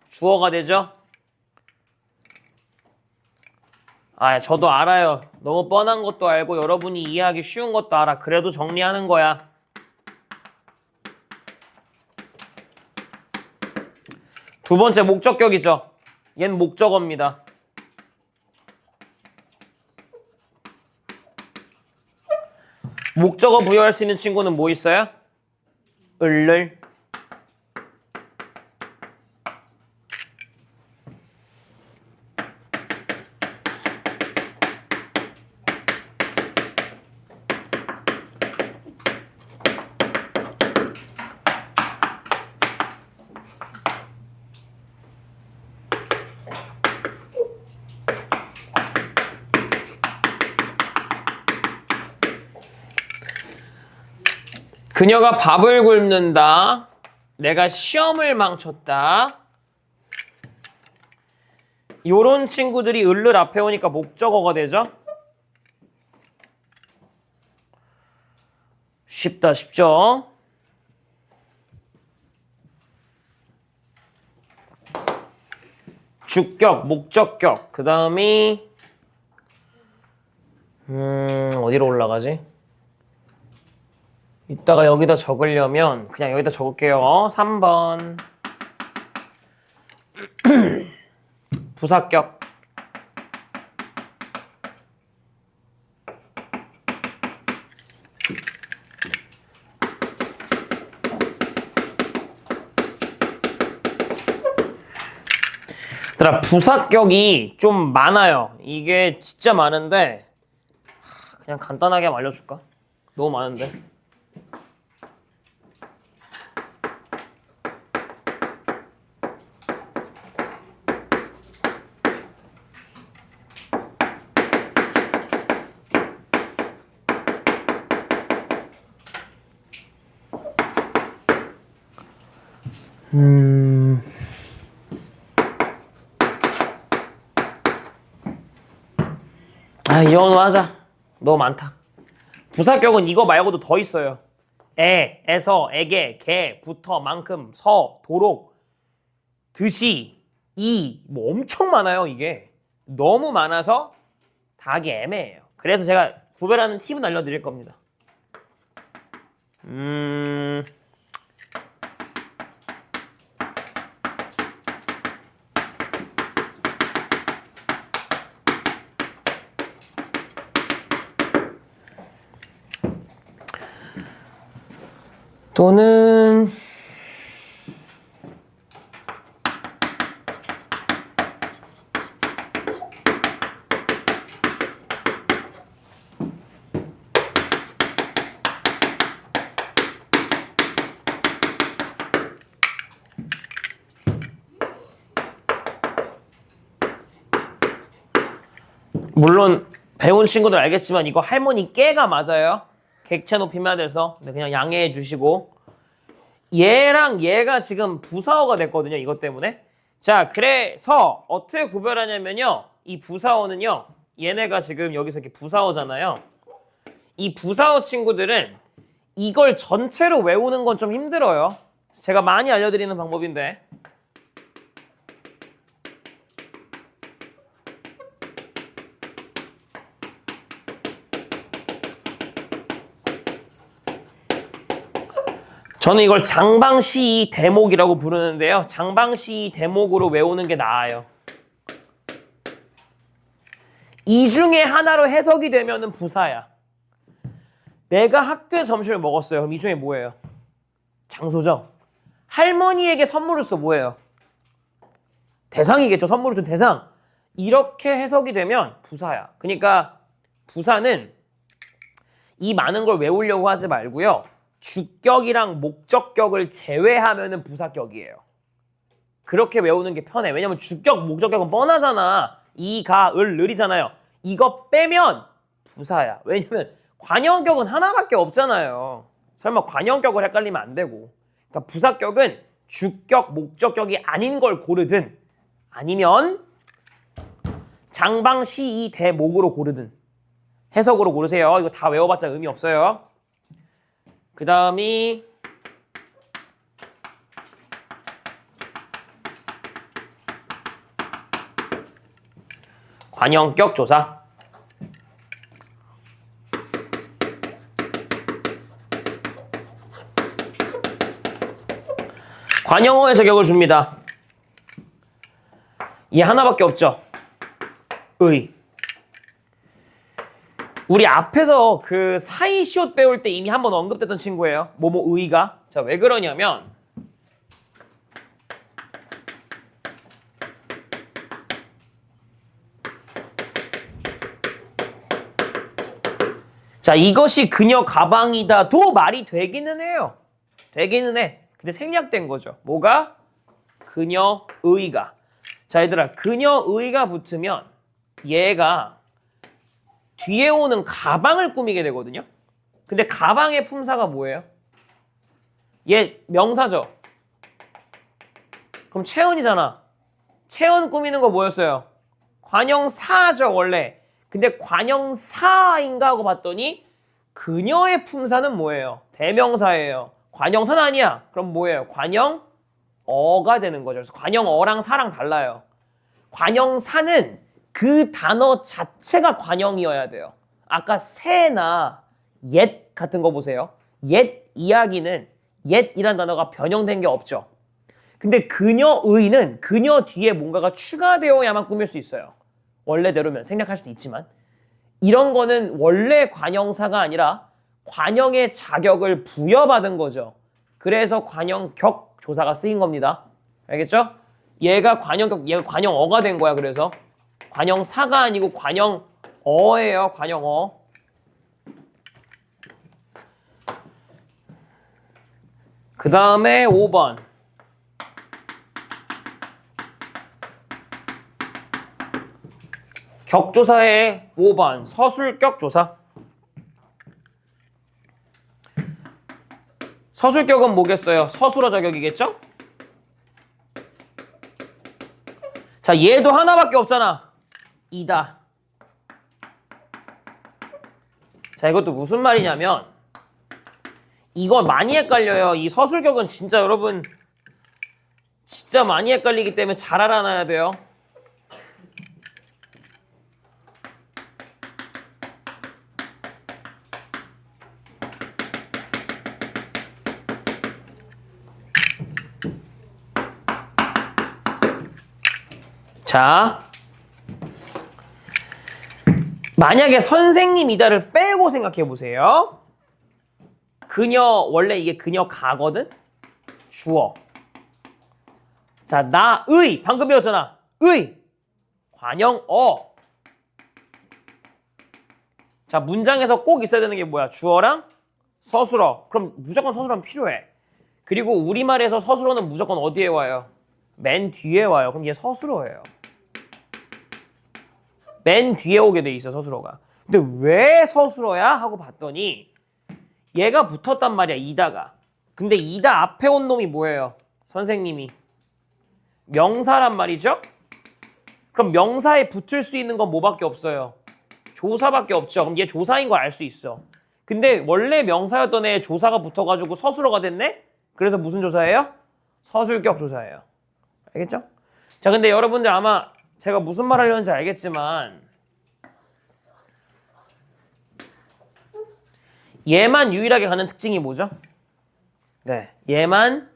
A: 주어가 되죠? 저도 알아요. 너무 뻔한 것도 알고 여러분이 이해하기 쉬운 것도 알아. 그래도 정리하는 거야. 두 번째 목적격이죠. 얘는 목적어입니다. 목적어 부여할 수 있는 친구는 뭐 있어요? 을을. 그녀가 밥을 굶는다. 내가 시험을 망쳤다. 요런 친구들이 을을 앞에 오니까 목적어가 되죠? 쉽죠? 주격, 목적격. 그 다음이 어디로 올라가지? 이따가 여기다 적으려면 그냥 여기다 적을게요. 3번 부사격. 얘들아, 부사격이 좀 많아요. 이게 진짜 많은데 그냥 간단하게 한번 알려줄까? 너무 많은데. 이 정도 하자. 너무 많다. 부사격은 이거 말고도 더 있어요. 에서, 에게, 개, 부터, 만큼, 서, 도록, 듯이, 뭐 엄청 많아요, 이게. 너무 많아서 다 하기 애매해요. 그래서 제가 구별하는 팁은 알려드릴 겁니다. 또는 물론 배운 친구들 알겠지만 이거 할머니 깨가 맞아요. 객체 높임해야 돼서. 근데 그냥 양해해 주시고. 얘랑 얘가 지금 부사어가 됐거든요. 이것 때문에. 자, 그래서 어떻게 구별하냐면요. 이 부사어는요. 얘네가 지금 여기서 이렇게 부사어잖아요. 이 부사어 친구들은 이걸 전체로 외우는 건 좀 힘들어요. 제가 많이 알려드리는 방법인데. 저는 이걸 장방시 대목이라고 부르는데요. 장방시 대목으로 외우는 게 나아요. 이 중에 하나로 해석이 되면은 부사야. 내가 학교에 점심을 먹었어요. 그럼 이 중에 뭐예요? 장소죠. 할머니에게 선물을 써 뭐예요? 대상이겠죠. 선물을 준 대상. 이렇게 해석이 되면 부사야. 그러니까 부사는 이 많은 걸 외우려고 하지 말고요. 주격이랑 목적격을 제외하면은 부사격이에요. 그렇게 외우는 게 편해. 왜냐면 주격, 목적격은 뻔하잖아. 이, 가, 을이잖아요. 이거 빼면 부사야. 왜냐면 관형격은 하나밖에 없잖아요. 설마 관형격을 헷갈리면 안 되고. 그러니까 부사격은 주격, 목적격이 아닌 걸 고르든 아니면 장방시 이 대목으로 고르든 해석으로 고르세요. 이거 다 외워봤자 의미 없어요. 그 다음이 관형격 조사. 관형어의 저격을 줍니다. 얘 하나밖에 없죠. 의. 우리 앞에서 그 사이시옷 배울 때 이미 한번 언급됐던 친구예요. 뭐뭐 의가. 자, 왜 그러냐면 자, 이것이 그녀 가방이다도 말이 되기는 해요. 되기는 해. 근데 생략된 거죠. 뭐가? 그녀 의가. 자, 얘들아, 그녀 의가 붙으면 얘가 뒤에 오는 가방을 꾸미게 되거든요. 근데 가방의 품사가 뭐예요? 얘 명사죠. 그럼 채연이잖아. 채연 꾸미는 거 뭐였어요? 관형사죠, 원래. 근데 관형사인가 하고 봤더니 그녀의 품사는 뭐예요? 대명사예요. 관형사는 아니야. 그럼 뭐예요? 관형어가 되는 거죠. 그래서 관형어랑 사랑 달라요. 관형사는 그 단어 자체가 관형이어야 돼요. 아까 새나 옛 같은 거 보세요. 옛 이야기는 옛이란 단어가 변형된 게 없죠. 근데 그녀의는 그녀 뒤에 뭔가가 추가되어야만 꾸밀 수 있어요. 원래대로면 생략할 수도 있지만 이런 거는 원래 관형사가 아니라 관형의 자격을 부여받은 거죠. 그래서 관형격 조사가 쓰인 겁니다. 알겠죠? 얘가 관형격, 얘가 관형어가 된 거야. 그래서 관형사가 아니고 관형어예요. 관형어. 그 다음에 5번. 격조사의 5번. 서술격 조사. 서술격은 뭐겠어요? 서술어 자격이겠죠? 자, 얘도 하나밖에 없잖아. 이다. 자, 이것도 무슨 말이냐면 이거 많이 헷갈려요. 이 서술격은 진짜 여러분 진짜 많이 헷갈리기 때문에 잘 알아놔야 돼요. 자, 만약에 선생님이다를 빼고 생각해 보세요. 그녀, 원래 이게 그녀 가거든? 주어. 자, 나의, 방금 배웠잖아. 의, 관형어. 자, 문장에서 꼭 있어야 되는 게 뭐야? 주어랑 서술어. 그럼 무조건 서술어는 필요해. 그리고 우리말에서 서술어는 무조건 어디에 와요? 맨 뒤에 와요. 그럼 얘 서술어예요. 맨 뒤에 오게 돼 있어, 서술어가. 근데 왜 서술어야? 하고 봤더니 얘가 붙었단 말이야, 이다가. 근데 이다 앞에 온 놈이 뭐예요? 선생님이. 명사란 말이죠? 그럼 명사에 붙을 수 있는 건 뭐밖에 없어요? 조사밖에 없죠. 그럼 얘 조사인 걸 알 수 있어. 근데 원래 명사였던 애 조사가 붙어가지고 서술어가 됐네? 그래서 무슨 조사예요? 서술격 조사예요. 알겠죠? 자, 근데 여러분들 아마 제가 무슨 말 하려는지 알겠지만 얘만 유일하게 가는 특징이 뭐죠? 네, 얘만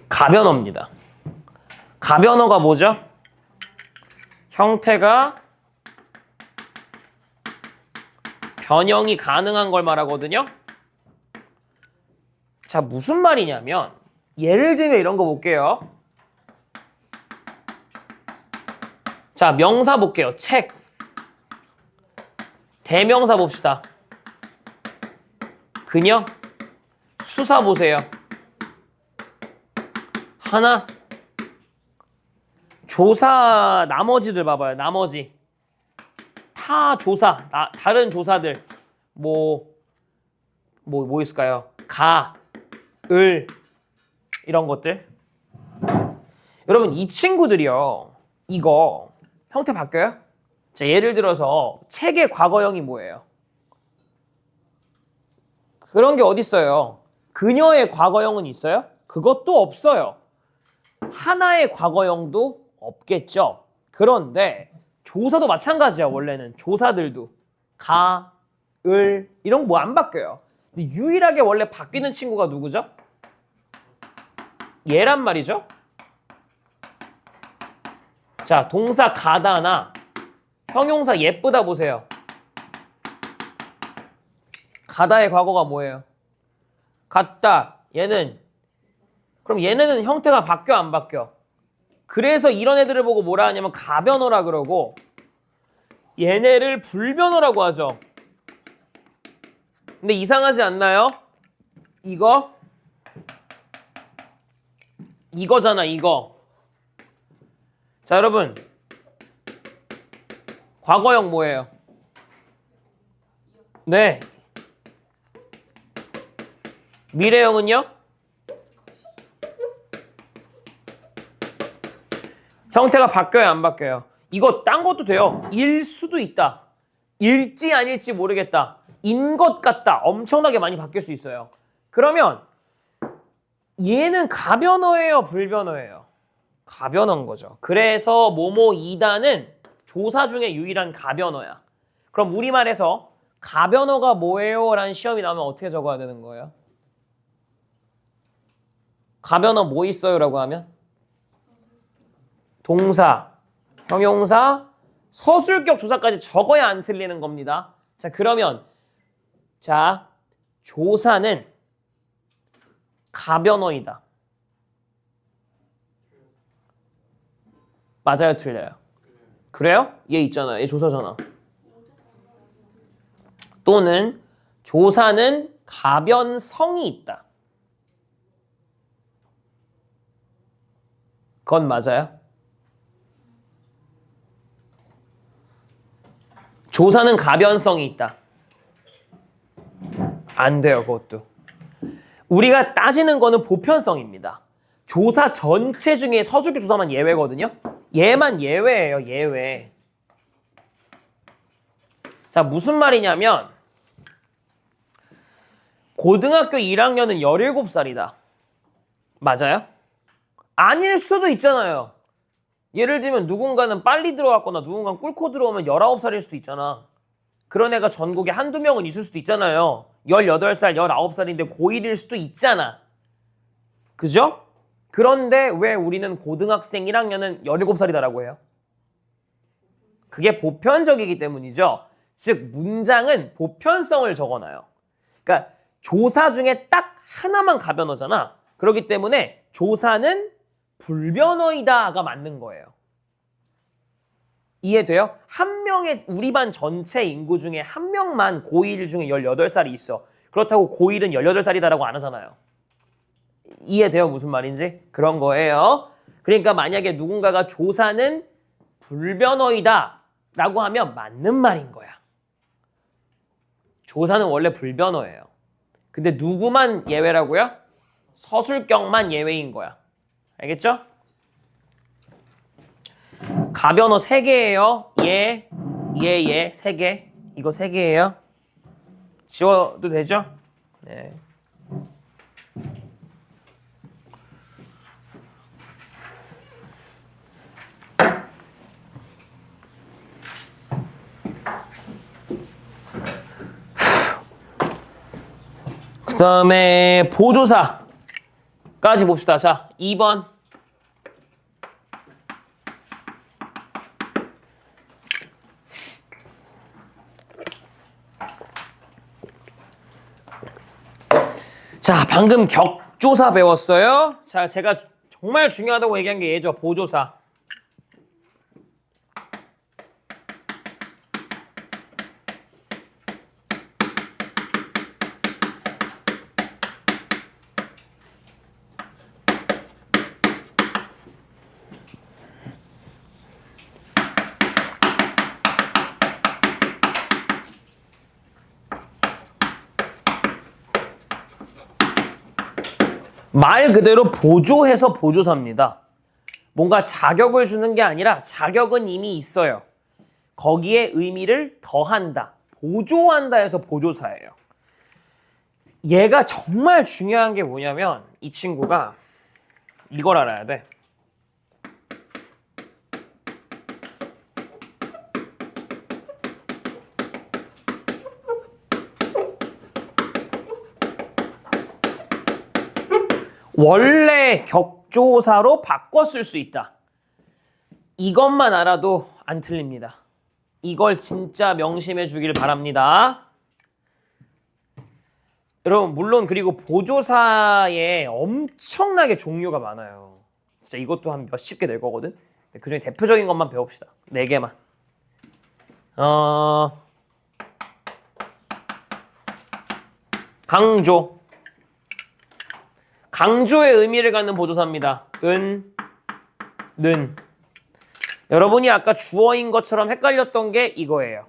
A: 가변어입니다. 가변어가 뭐죠? 형태가 변형이 가능한 걸 말하거든요. 자, 무슨 말이냐면 예를 들면 이런 거 볼게요. 자, 명사 볼게요. 책. 대명사 봅시다. 그녀. 수사 보세요. 하나. 조사 나머지들 봐봐요. 나머지. 타 조사. 다른 조사들. 뭐 있을까요? 가. 을 이런 것들. 여러분 이 친구들이요. 이거 형태 바뀌어요? 자, 예를 들어서 책의 과거형이 뭐예요? 그런 게 어딨어요? 그녀의 과거형은 있어요? 그것도 없어요. 하나의 과거형도 없겠죠. 그런데 조사도 마찬가지야. 원래는 조사들도 가, 을 이런 거 뭐 안 바뀌어요. 근데 유일하게 원래 바뀌는 친구가 누구죠? 얘란 말이죠. 자, 동사 가다나 형용사 예쁘다 보세요. 가다의 과거가 뭐예요? 같다. 얘는 그럼 얘네는 형태가 바뀌어 안 바뀌어? 그래서 이런 애들을 보고 뭐라 하냐면 가변어라 그러고 얘네를 불변어라고 하죠. 근데 이상하지 않나요? 이거잖아, 이거. 자, 여러분. 과거형 뭐예요? 네. 미래형은요? 형태가 바뀌어요, 안 바뀌어요? 이거 딴 것도 돼요. 일 수도 있다. 일지 아닐지 모르겠다. 인 것 같다. 엄청나게 많이 바뀔 수 있어요. 그러면 얘는 가변어예요, 불변어예요? 가변어인 거죠. 그래서 뭐뭐이다는 조사 중에 유일한 가변어야. 그럼 우리말에서 가변어가 뭐예요? 라는 시험이 나오면 어떻게 적어야 되는 거예요? 가변어 뭐 있어요? 라고 하면 동사, 형용사, 서술격 조사까지 적어야 안 틀리는 겁니다. 자, 그러면 자, 조사는 가변어이다. 맞아요, 틀려요? 그래요? 얘 있잖아. 얘 조사잖아. 또는 조사는 가변성이 있다. 그건 맞아요? 조사는 가변성이 있다. 안 돼요, 그것도. 우리가 따지는 거는 보편성입니다. 조사 전체 중에 서술교 조사만 예외거든요. 얘만 예외예요, 예외. 자, 무슨 말이냐면 고등학교 1학년은 17살이다. 맞아요? 아닐 수도 있잖아요. 예를 들면 누군가는 빨리 들어왔거나 누군가는 꿇고 들어오면 19살일 수도 있잖아. 그런 애가 전국에 한두 명은 있을 수도 있잖아요. 18살, 19살인데 고1일 수도 있잖아. 그죠? 그런데 왜 우리는 고등학생 1학년은 17살이다라고 해요? 그게 보편적이기 때문이죠. 즉 문장은 보편성을 적어놔요. 그러니까 조사 중에 딱 하나만 가변어잖아. 그렇기 때문에 조사는 불변어이다가 맞는 거예요. 이해돼요? 한 명의 우리 반 전체 인구 중에 한 명만 고1 중에 18살이 있어. 그렇다고 고1은 18살이다라고 안 하잖아요. 이해돼요? 무슨 말인지? 그런 거예요. 그러니까 만약에 누군가가 조사는 불변어이다 라고 하면 맞는 말인 거야. 조사는 원래 불변어예요. 근데 누구만 예외라고요? 서술경만 예외인 거야. 알겠죠? 가변어 3개예요. 얘, 3개. 이거 3개예요. 지워도 되죠? 네. 그 다음에 보조사까지 봅시다. 자, 2번. 자, 방금 격조사 배웠어요. 자, 제가 정말 중요하다고 얘기한 게 얘죠. 보조사. 말 그대로 보조해서 보조사입니다. 뭔가 자격을 주는 게 아니라 자격은 이미 있어요. 거기에 의미를 더한다. 보조한다 해서 보조사예요. 얘가 정말 중요한 게 뭐냐면 이 친구가 이걸 알아야 돼. 원래 격조사로 바꿔 쓸 수 있다. 이것만 알아도 안 틀립니다. 이걸 진짜 명심해 주길 바랍니다. 여러분 물론 그리고 보조사에 엄청나게 종류가 많아요. 진짜 이것도 한 몇십 개 될 거거든. 그중에 대표적인 것만 배웁시다. 4개만. 강조. 강조의 의미를 갖는 보조사입니다. 는. 여러분이 아까 주어인 것처럼 헷갈렸던 게 이거예요.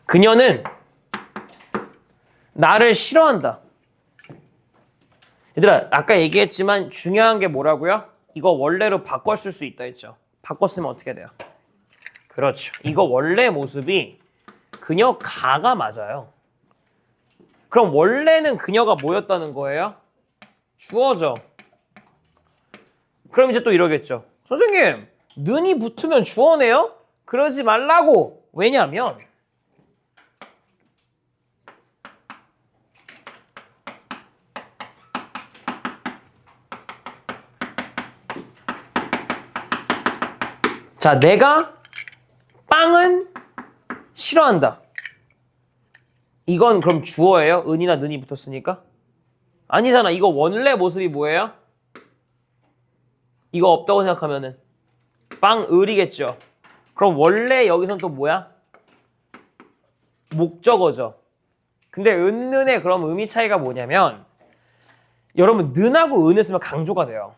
A: 그녀는 나를 싫어한다. 얘들아, 아까 얘기했지만 중요한 게 뭐라고요? 이거 원래로 바꿔 쓸 수 있다 했죠. 바꿔 쓰면 어떻게 돼요? 그렇죠. 이거 원래 모습이 그녀가가 맞아요. 그럼 원래는 그녀가 뭐였다는 거예요? 주어죠. 그럼 이제 또 이러겠죠. 선생님, 는이 붙으면 주어네요? 그러지 말라고. 왜냐면 자, 내가 빵은 싫어한다. 이건 그럼 주어예요? 은이나 는이 붙었으니까? 아니잖아. 이거 원래 모습이 뭐예요? 이거 없다고 생각하면은 빵을이겠죠. 그럼 원래 여기선 또 뭐야? 목적어죠. 근데 은는의 그럼 의미 차이가 뭐냐면 여러분 는하고 은을 쓰면 강조가 돼요.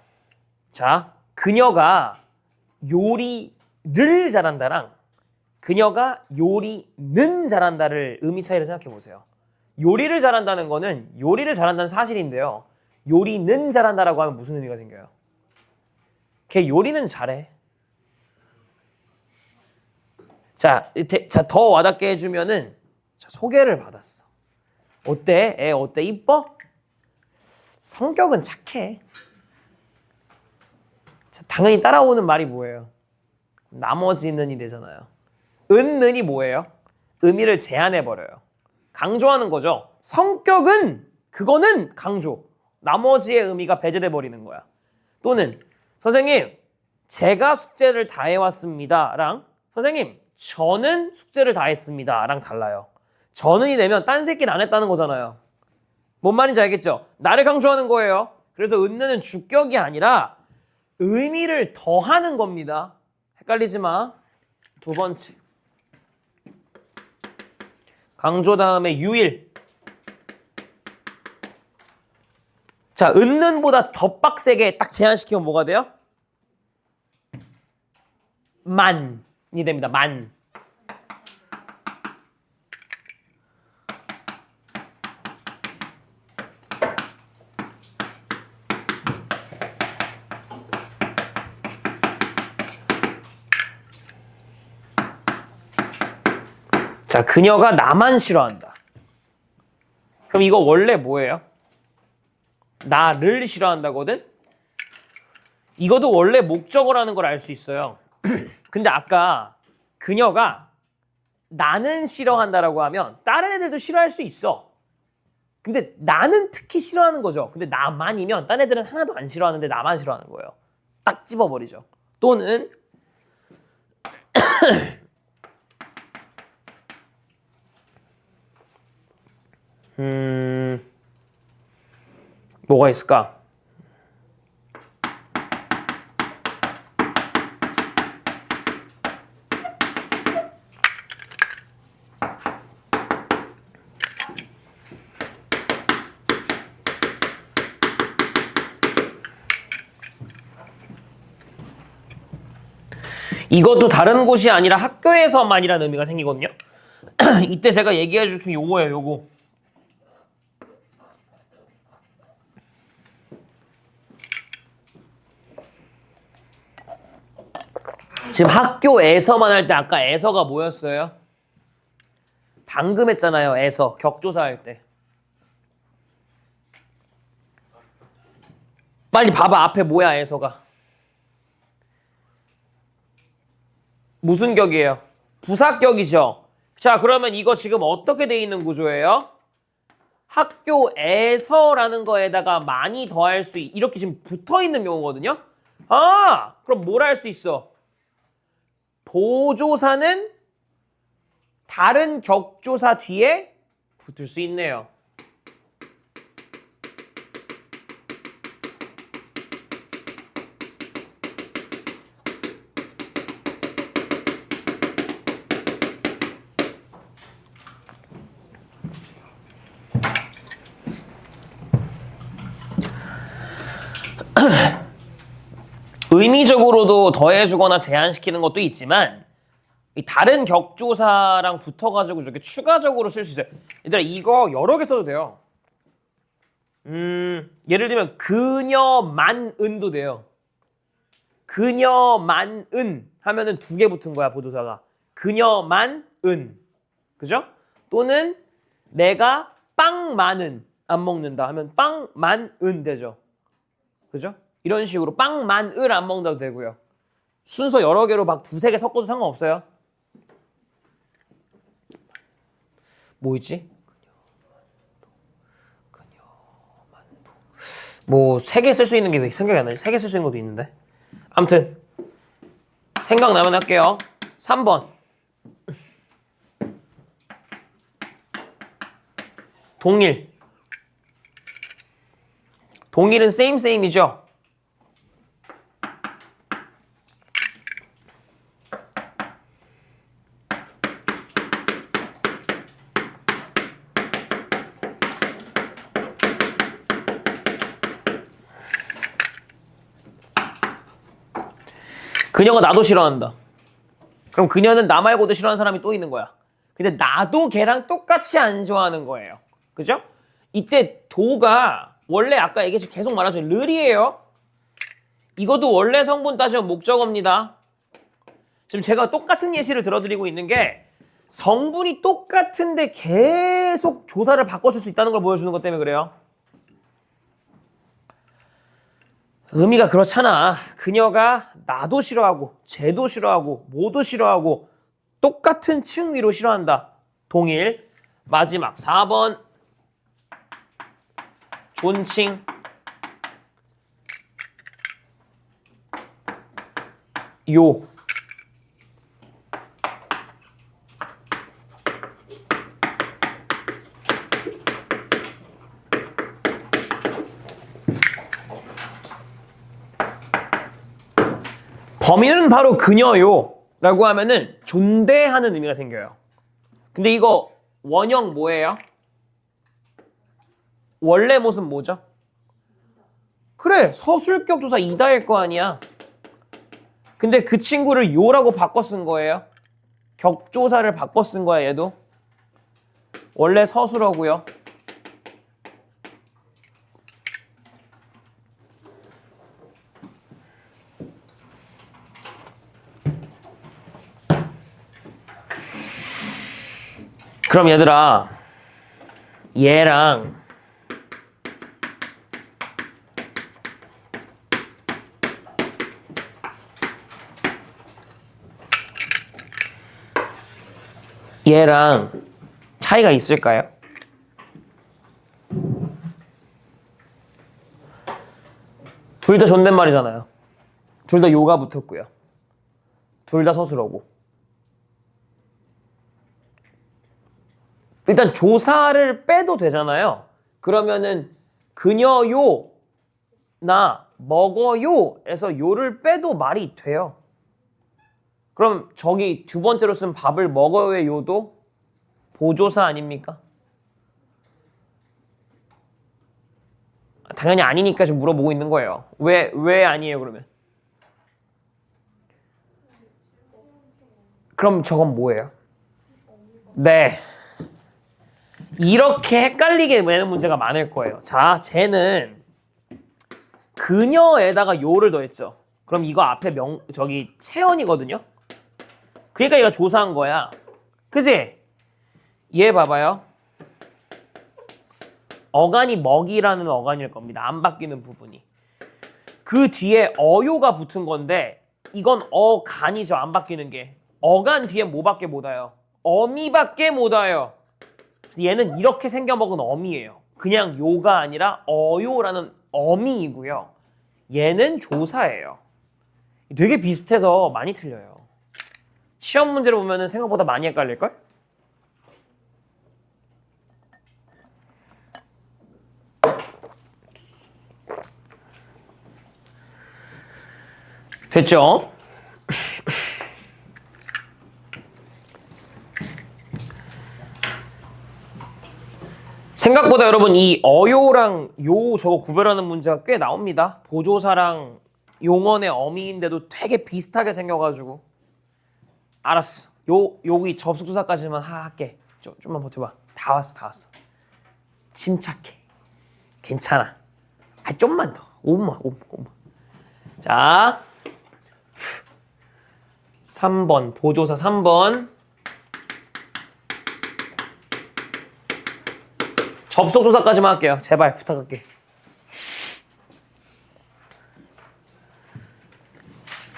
A: 자, 그녀가 요리를 잘한다랑 그녀가 요리는 잘한다를 의미 차이를 생각해 보세요. 요리를 잘한다는 거는 요리를 잘한다는 사실인데요. 요리는 잘한다라고 하면 무슨 의미가 생겨요? 걔 요리는 잘해. 자, 더 와닿게 해주면은 자, 소개를 받았어. 어때? 애 어때? 이뻐? 성격은 착해. 자, 당연히 따라오는 말이 뭐예요? 나머지는이 되잖아요. 은는이 뭐예요? 의미를 제한해버려요. 강조하는 거죠. 성격은 그거는 강조. 나머지의 의미가 배제돼버리는 거야. 또는 선생님 제가 숙제를 다 해왔습니다랑 선생님 저는 숙제를 다 했습니다랑 달라요. 저는이 되면 딴 새끼는 안 했다는 거잖아요. 뭔 말인지 알겠죠? 나를 강조하는 거예요. 그래서 은는은 주격이 아니라 의미를 더하는 겁니다. 헷갈리지 마. 두 번째. 강조 다음에 유일. 자, 은는보다 더 빡세게 딱 제한시키면 뭐가 돼요? 만이 됩니다. 만. 자, 그녀가 나만 싫어한다. 그럼 이거 원래 뭐예요? 나를 싫어한다거든? 이것도 원래 목적어라는 걸 알 수 있어요. 근데 아까 그녀가 나는 싫어한다라고 하면 다른 애들도 싫어할 수 있어. 근데 나는 특히 싫어하는 거죠. 근데 나만이면 다른 애들은 하나도 안 싫어하는데 나만 싫어하는 거예요. 딱 집어버리죠. 또는 뭐가 있을까? 이것도 다른 곳이 아니라 학교에서만이라는 의미가 생기거든요. 이때 제가 얘기해 줄 게 요거예요, 요거. 지금 학교에서만 할 때 아까 에서가 뭐였어요? 방금 했잖아요, 에서. 격조사 할 때. 빨리 봐봐, 앞에 뭐야, 에서가. 무슨 격이에요? 부사격이죠. 자, 그러면 이거 지금 어떻게 돼 있는 구조예요? 학교에서라는 거에다가 많이 더할 수 이렇게 지금 붙어 있는 경우거든요. 아, 그럼 뭘 할 수 있어? 보조사는 다른 격조사 뒤에 붙을 수 있네요. 의미적으로도 더해주거나 제한시키는 것도 있지만 이 다른 격조사랑 붙어가지고 이렇게 추가적으로 쓸 수 있어요. 얘들아 이거 여러 개 써도 돼요. 예를 들면 그녀만은도 돼요. 그녀만은 하면은 두 개 붙은 거야 보조사가. 그녀만은. 그죠? 또는 내가 빵만은 안 먹는다 하면 빵만은 되죠. 그죠? 이런 식으로 빵만을 안 먹는다도 되고요. 순서 여러 개로 막 두세 개 섞어도 상관없어요. 뭐 있지? 뭐 세 개 쓸 수 있는 게 왜 생각이 안 나지? 세 개 쓸 수 있는 것도 있는데. 아무튼 세 생각나면 할게요. 3번. 동일. 동일은 same이죠. 그녀가 나도 싫어한다. 그럼 그녀는 나 말고도 싫어하는 사람이 또 있는 거야. 근데 나도 걔랑 똑같이 안 좋아하는 거예요. 그죠? 이때 도가 원래 아까 얘기했지 계속 말하죠. 르이에요. 이것도 원래 성분 따지면 목적어입니다. 지금 제가 똑같은 예시를 들어드리고 있는 게 성분이 똑같은데 계속 조사를 바꿔줄 수 있다는 걸 보여주는 것 때문에 그래요. 의미가 그렇잖아. 그녀가 나도 싫어하고 쟤도 싫어하고 모두 싫어하고 똑같은 층위로 싫어한다. 동일. 마지막 4번. 존칭. 요. 범인은 바로 그녀요 라고 하면은 존대하는 의미가 생겨요. 근데 이거 원형 뭐예요? 원래 모습 뭐죠? 그래, 서술격 조사 이다일 거 아니야. 근데 그 친구를 요라고 바꿔 쓴 거예요. 격조사를 바꿔 쓴 거야, 얘도. 원래 서술어고요. 그럼 얘들아, 얘랑 차이가 있을까요? 둘 다 존댓말이잖아요. 둘 다 요가 붙었고요. 둘 다 서술어고. 일단 조사를 빼도 되잖아요. 그러면은 그녀요, 나 먹어요에서 요를 빼도 말이 돼요. 그럼 저기 두 번째로 쓴 밥을 먹어요의 요도 보조사 아닙니까? 당연히 아니니까 좀 물어보고 있는 거예요. 왜 아니에요 그러면? 그럼 저건 뭐예요? 네. 이렇게 헷갈리게 되는 문제가 많을 거예요. 자, 쟤는 그녀에다가 요를 더했죠. 그럼 이거 앞에 저기 채연이거든요. 그러니까 얘가 조사한 거야. 그지? 얘 봐봐요. 어간이 먹이라는 어간일 겁니다. 안 바뀌는 부분이. 그 뒤에 어요가 붙은 건데 이건 어간이죠. 안 바뀌는 게. 어간 뒤에 뭐밖에 못 와요? 어미밖에 못 와요. 그래서 얘는 이렇게 생겨먹은 어미예요. 그냥 요가 아니라 어요라는 어미이고요. 얘는 조사예요. 되게 비슷해서 많이 틀려요. 시험 문제를 보면 생각보다 많이 헷갈릴걸? 됐죠? 생각보다 여러분 이 어요랑 요 저거 구별하는 문제가 꽤 나옵니다. 보조사랑 용언의 어미인데도 되게 비슷하게 생겨가지고. 알았어. 여기 접속조사까지만 할게. 좀만 버텨봐. 다 왔어. 침착해. 괜찮아. 좀만 더. 5분만. 자, 3번 보조사 3번. 접속조사까지만 할게요. 제발 부탁할게.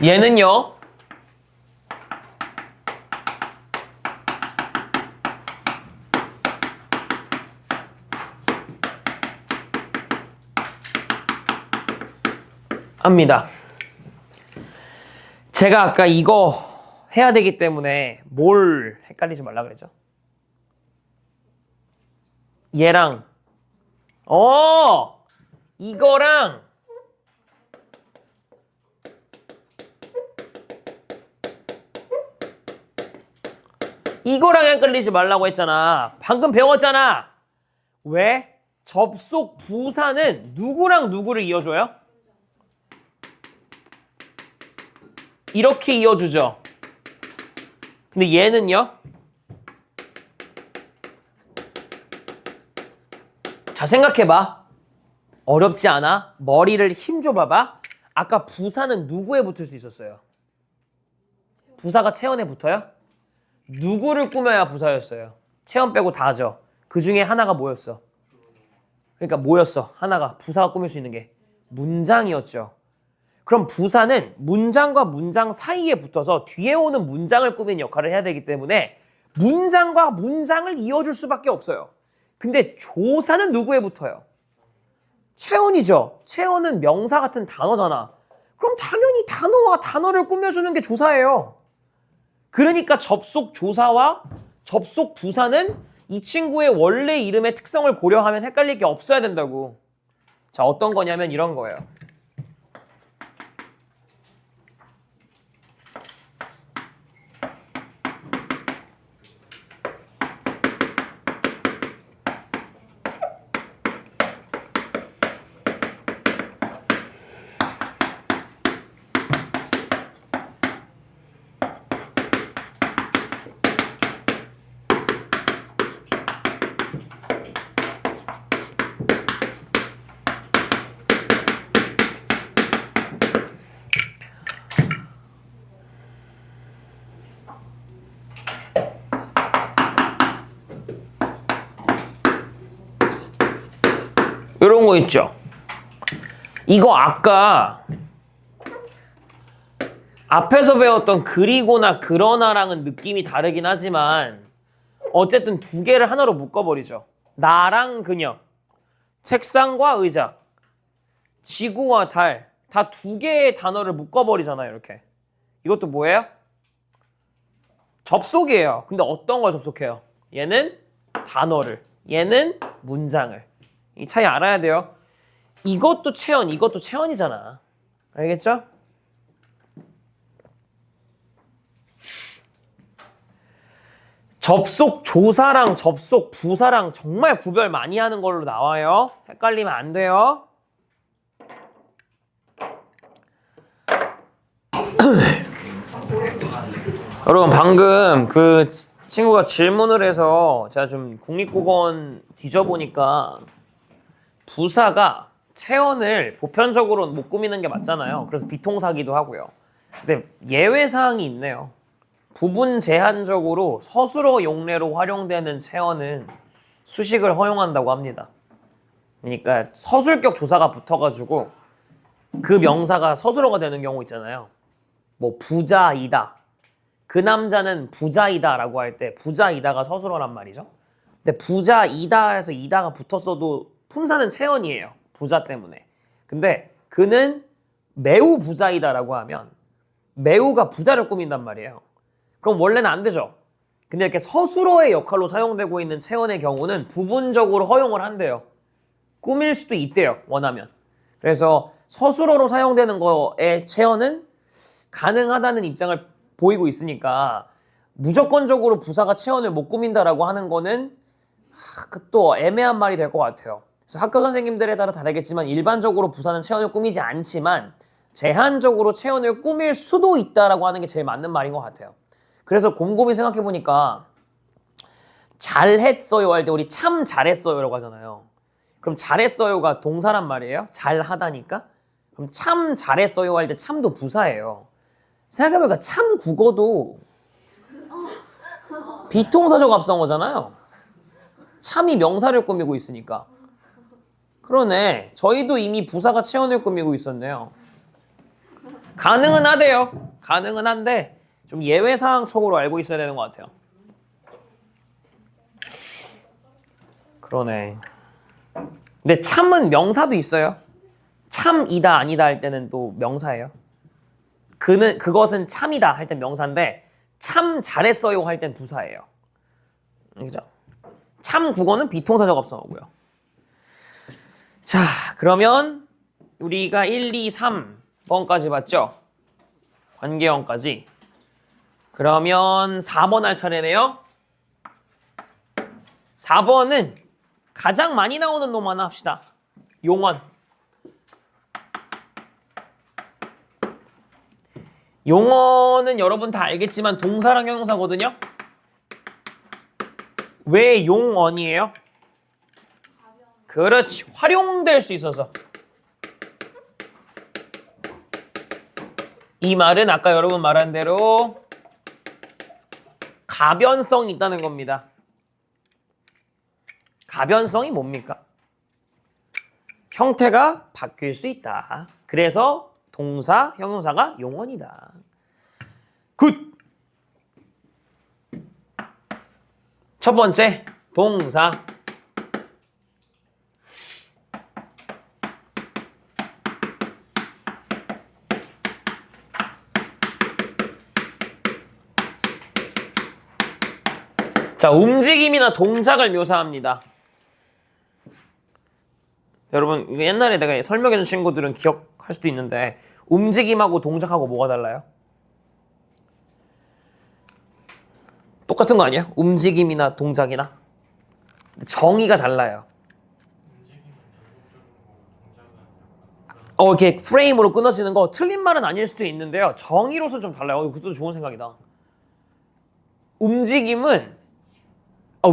A: 얘는요. 합니다. 제가 아까 이거 해야 되기 때문에 뭘 헷갈리지 말라 그랬죠? 얘랑 이거랑 이거랑 헷갈리지 말라고 했잖아. 방금 배웠잖아. 왜? 접속 부사는 누구랑 누구를 이어줘요? 이렇게 이어주죠. 근데 얘는요? 자, 생각해봐. 어렵지 않아? 머리를 힘줘 봐봐. 아까 부사는 누구에 붙을 수 있었어요? 부사가 체언에 붙어요? 누구를 꾸며야 부사였어요? 체언 빼고 다죠. 그 중에 하나가 뭐였어? 그러니까 뭐였어? 하나가 부사가 꾸밀 수 있는 게 문장이었죠. 그럼 부사는 문장과 문장 사이에 붙어서 뒤에 오는 문장을 꾸미는 역할을 해야 되기 때문에 문장과 문장을 이어줄 수밖에 없어요. 근데 조사는 누구에 붙어요? 체언이죠. 체언은 명사 같은 단어잖아. 그럼 당연히 단어와 단어를 꾸며주는 게 조사예요. 그러니까 접속 조사와 접속 부사는 이 친구의 원래 이름의 특성을 고려하면 헷갈릴 게 없어야 된다고. 자, 어떤 거냐면 이런 거예요. 이런 거 있죠. 이거 아까 앞에서 배웠던 그리고나 그러나랑은 느낌이 다르긴 하지만 어쨌든 두 개를 하나로 묶어버리죠. 나랑 그녀, 책상과 의자, 지구와 달, 다 두 개의 단어를 묶어버리잖아요. 이렇게. 이것도 뭐예요? 접속이에요. 근데 어떤 걸 접속해요? 얘는 단어를, 얘는 문장을. 이 차이 알아야 돼요. 이것도 체언, 이것도 체언이잖아. 알겠죠? 접속 조사랑 접속 부사랑 정말 구별 많이 하는 걸로 나와요. 헷갈리면 안 돼요. 여러분 방금 그 친구가 질문을 해서 제가 좀 국립국어원 뒤져보니까 부사가 체언을 보편적으로 못 꾸미는 게 맞잖아요. 그래서 비통사기도 하고요. 근데 예외사항이 있네요. 부분 제한적으로 서술어 용례로 활용되는 체언은 수식을 허용한다고 합니다. 그러니까 서술격 조사가 붙어가지고 그 명사가 서술어가 되는 경우 있잖아요. 뭐 부자이다. 그 남자는 부자이다 라고 할 때 부자이다가 서술어란 말이죠. 근데 부자이다 해서 이다가 붙었어도 품사는 체언이에요. 부자 때문에. 근데 그는 매우 부자이다 라고 하면 매우가 부자를 꾸민단 말이에요. 그럼 원래는 안 되죠. 근데 이렇게 서술어의 역할로 사용되고 있는 체언의 경우는 부분적으로 허용을 한대요. 꾸밀 수도 있대요. 원하면. 그래서 서술어로 사용되는 거의 체언은 가능하다는 입장을 보이고 있으니까 무조건적으로 부사가 체언을 못 꾸민다라고 하는 거는 또 애매한 말이 될 것 같아요. 그래서 학교 선생님들에 따라 다르겠지만 일반적으로 부사는 체언을 꾸미지 않지만 제한적으로 체언을 꾸밀 수도 있다라고 하는 게 제일 맞는 말인 것 같아요. 그래서 곰곰이 생각해보니까 잘했어요 할 때 우리 참 잘했어요라고 하잖아요. 그럼 잘했어요가 동사란 말이에요? 잘하다니까? 그럼 참 잘했어요 할 때 참도 부사예요. 생각해보니까 참 국어도 비동사적 합성어잖아요. 참이 명사를 꾸미고 있으니까. 그러네. 저희도 이미 부사가 체언을 꾸미고 있었네요. 가능은 하대요. 가능은 한데 좀 예외사항 촉으로 알고 있어야 되는 것 같아요. 그러네. 근데 참은 명사도 있어요. 참이다 아니다 할 때는 또 명사예요. 그것은 참이다 할 땐 명사인데 참 잘했어요 할 땐 부사예요. 그죠? 참 국어는 비동사적 합성어고요. 자, 그러면 우리가 1, 2, 3번까지 봤죠? 관계형까지. 그러면 4번 할 차례네요. 4번은 가장 많이 나오는 놈 하나 합시다. 용언. 용언은 여러분 다 알겠지만 동사랑 형용사거든요. 왜 용언이에요? 그렇지. 활용될 수 있어서. 이 말은 아까 여러분 말한 대로 가변성이 있다는 겁니다. 가변성이 뭡니까? 형태가 바뀔 수 있다. 그래서 동사, 형용사가 용언이다. 굿! 첫 번째, 동사. 자, 움직임이나 동작을 묘사합니다. 여러분, 이거 옛날에 내가 설명해준 친구들은 기억할 수도 있는데 움직임하고 동작하고 뭐가 달라요? 똑같은 거 아니야? 움직임이나 동작이나? 정의가 달라요. 이렇게 프레임으로 끊어지는 거 틀린 말은 아닐 수도 있는데요. 정의로서 좀 달라요. 그것도 좋은 생각이다. 움직임은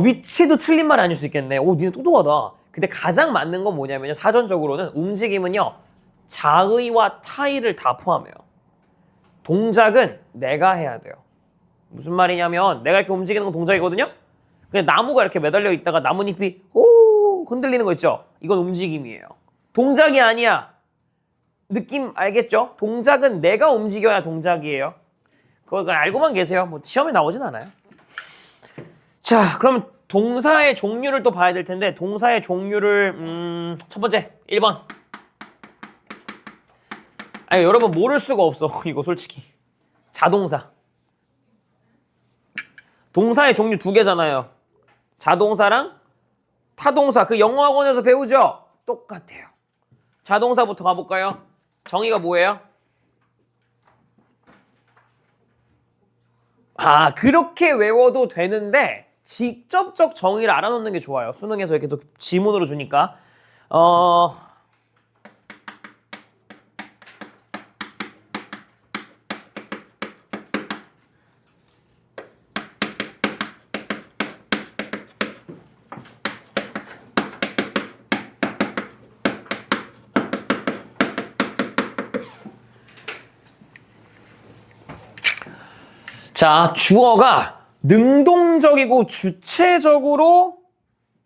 A: 위치도 틀린 말이 아닐 수 있겠네. 니네 똑똑하다. 근데 가장 맞는 건 뭐냐면요. 사전적으로는 움직임은요. 자의와 타의를 다 포함해요. 동작은 내가 해야 돼요. 무슨 말이냐면 내가 이렇게 움직이는 건 동작이거든요. 그냥 나무가 이렇게 매달려 있다가 나뭇잎이 흔들리는 거 있죠. 이건 움직임이에요. 동작이 아니야. 느낌 알겠죠? 동작은 내가 움직여야 동작이에요. 그거 알고만 계세요. 뭐 시험에 나오진 않아요. 자, 그럼 동사의 종류를 또 봐야 될 텐데 동사의 종류를 첫 번째 1번. 아니 여러분 모를 수가 없어. 이거 솔직히. 자동사. 동사의 종류 두 개잖아요. 자동사랑 타동사. 그 영어 학원에서 배우죠? 똑같아요. 자동사부터 가볼까요? 정의가 뭐예요? 그렇게 외워도 되는데 직접적 정의를 알아놓는 게 좋아요. 수능에서 이렇게 또 지문으로 주니까. 자, 주어가 능동적이고 주체적으로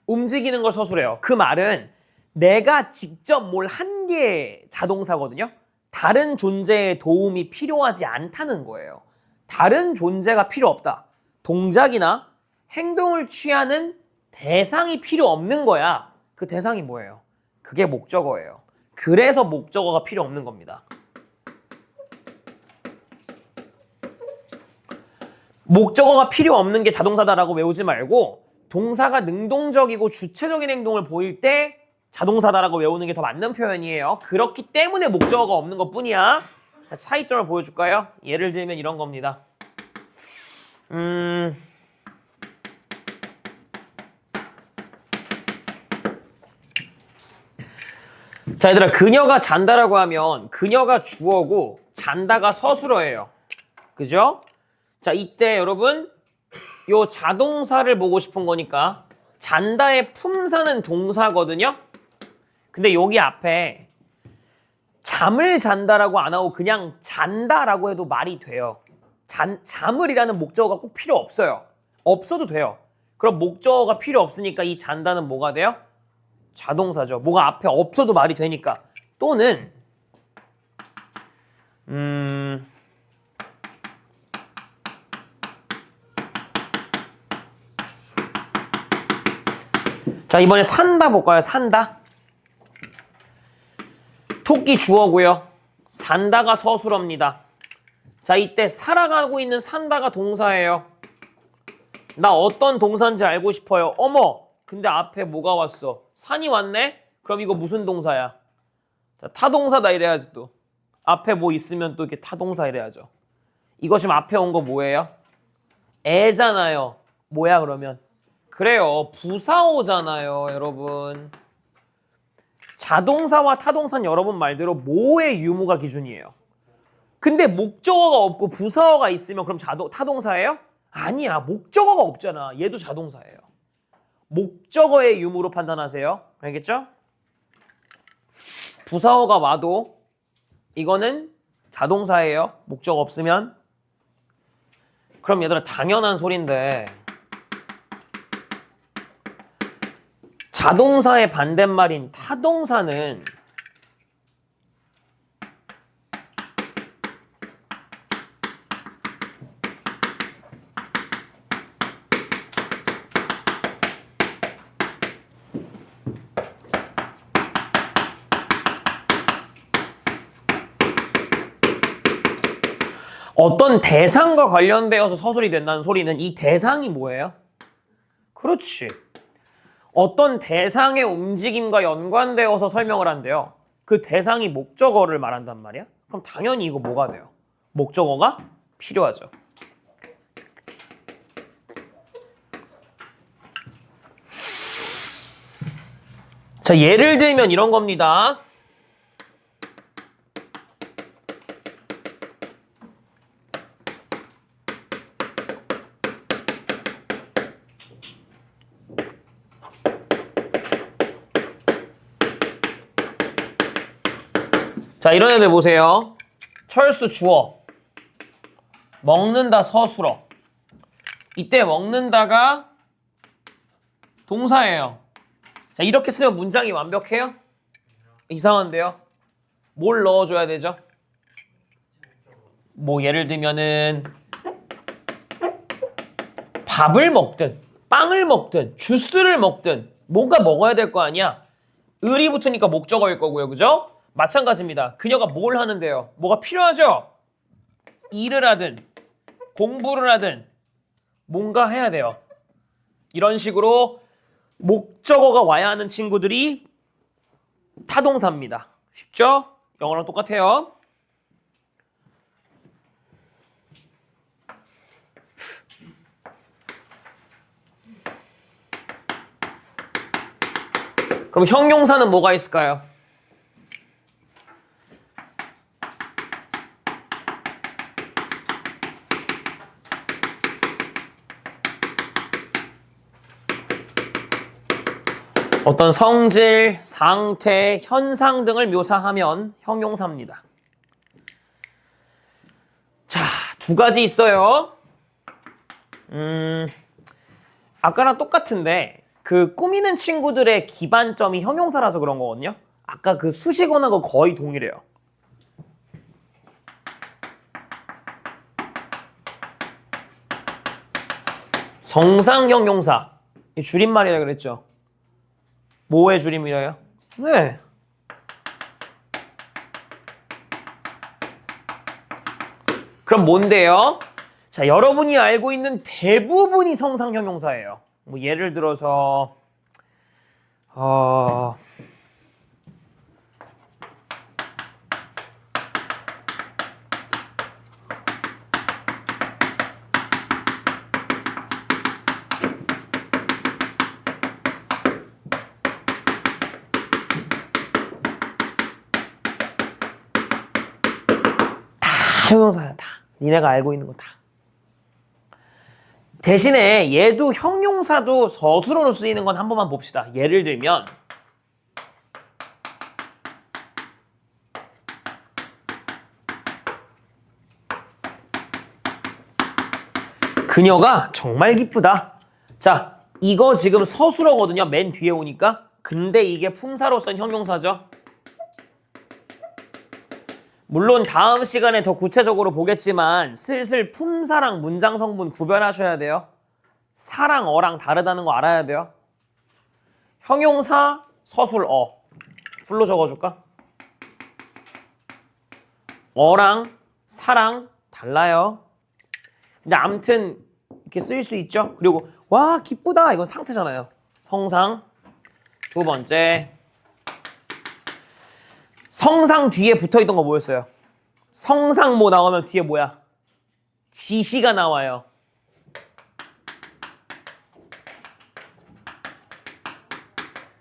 A: 움직이는 걸 서술해요. 그 말은 내가 직접 뭘 한 게 자동사거든요. 다른 존재의 도움이 필요하지 않다는 거예요. 다른 존재가 필요 없다. 동작이나 행동을 취하는 대상이 필요 없는 거야. 그 대상이 뭐예요? 그게 목적어예요. 그래서 목적어가 필요 없는 겁니다. 목적어가 필요 없는 게 자동사다라고 외우지 말고 동사가 능동적이고 주체적인 행동을 보일 때 자동사다라고 외우는 게 더 맞는 표현이에요. 그렇기 때문에 목적어가 없는 것뿐이야. 자, 차이점을 보여줄까요? 예를 들면 이런 겁니다. 자, 얘들아, 그녀가 잔다라고 하면 그녀가 주어고 잔다가 서술어예요. 그죠? 자, 이때 여러분 요 자동사를 보고 싶은 거니까 잔다의 품사는 동사거든요. 근데 여기 앞에 잠을 잔다라고 안 하고 그냥 잔다라고 해도 말이 돼요. 잠을이라는 목적어가 꼭 필요 없어요. 없어도 돼요. 그럼 목적어가 필요 없으니까 이 잔다는 뭐가 돼요? 자동사죠. 뭐가 앞에 없어도 말이 되니까. 또는 자, 이번에 산다 볼까요? 산다. 토끼 주어고요. 산다가 서술어입니다. 자, 이때 살아가고 있는 산다가 동사예요. 나 어떤 동사인지 알고 싶어요. 어머, 근데 앞에 뭐가 왔어? 산이 왔네? 그럼 이거 무슨 동사야? 자, 타동사다 이래야지 또. 앞에 뭐 있으면 또 이렇게 타동사 이래야죠. 이거 지금 앞에 온 거 뭐예요? 애잖아요. 뭐야 그러면? 그래요. 부사어잖아요, 여러분. 자동사와 타동사는 여러분 말대로 뭐의 유무가 기준이에요. 근데 목적어가 없고 부사어가 있으면 그럼 타동사예요? 아니야. 목적어가 없잖아. 얘도 자동사예요. 목적어의 유무로 판단하세요. 알겠죠? 부사어가 와도 이거는 자동사예요. 목적어 없으면. 그럼 얘들아 당연한 소린데 자동사의 반대말인 타동사는 어떤 대상과 관련되어서 서술이 된다는 소리는 이 대상이 뭐예요? 그렇지. 어떤 대상의 움직임과 연관되어서 설명을 한대요. 그 대상이 목적어를 말한단 말이야? 그럼 당연히 이거 뭐가 돼요? 목적어가 필요하죠. 자, 예를 들면 이런 겁니다. 자, 이런 애들 보세요. 철수 주어. 먹는다 서술어. 이때 먹는다가 동사예요. 자, 이렇게 쓰면 문장이 완벽해요? 이상한데요? 뭘 넣어줘야 되죠? 뭐 예를 들면은 밥을 먹든 빵을 먹든 주스를 먹든 뭔가 먹어야 될 거 아니야? 을이 붙으니까 목적어일 거고요. 그죠? 마찬가지입니다. 그녀가 뭘 하는데요? 뭐가 필요하죠? 일을 하든 공부를 하든 뭔가 해야 돼요. 이런 식으로 목적어가 와야 하는 친구들이 타동사입니다. 쉽죠? 영어랑 똑같아요. 그럼 형용사는 뭐가 있을까요? 어떤 성질, 상태, 현상 등을 묘사하면 형용사입니다. 자, 두 가지 있어요. 아까랑 똑같은데 그 꾸미는 친구들의 기반점이 형용사라서 그런 거거든요. 아까 그 수식어하고 거의 동일해요. 정상 형용사. 이 줄임말이라 그랬죠. 뭐의 줄임이래요? 네. 그럼 뭔데요? 자, 여러분이 알고 있는 대부분이 성상형용사예요. 뭐 예를 들어서 형용사야 다. 니네가 알고 있는 거 다. 대신에 얘도 형용사도 서술어로 쓰이는 건 한 번만 봅시다. 예를 들면 그녀가 정말 기쁘다. 자, 이거 지금 서술어거든요. 맨 뒤에 오니까. 근데 이게 품사로 쓴 형용사죠. 물론 다음 시간에 더 구체적으로 보겠지만 슬슬 품사랑 문장 성분 구별하셔야 돼요. 사랑 어랑 다르다는 거 알아야 돼요. 형용사 서술어 풀로 적어줄까? 어랑 사랑 달라요. 근데 암튼 이렇게 쓰일 수 있죠. 그리고 와 기쁘다 이건 상태잖아요. 성상. 두 번째 성상 뒤에 붙어있던 거 뭐였어요? 성상모 나오면 뒤에 뭐야? 지시가 나와요.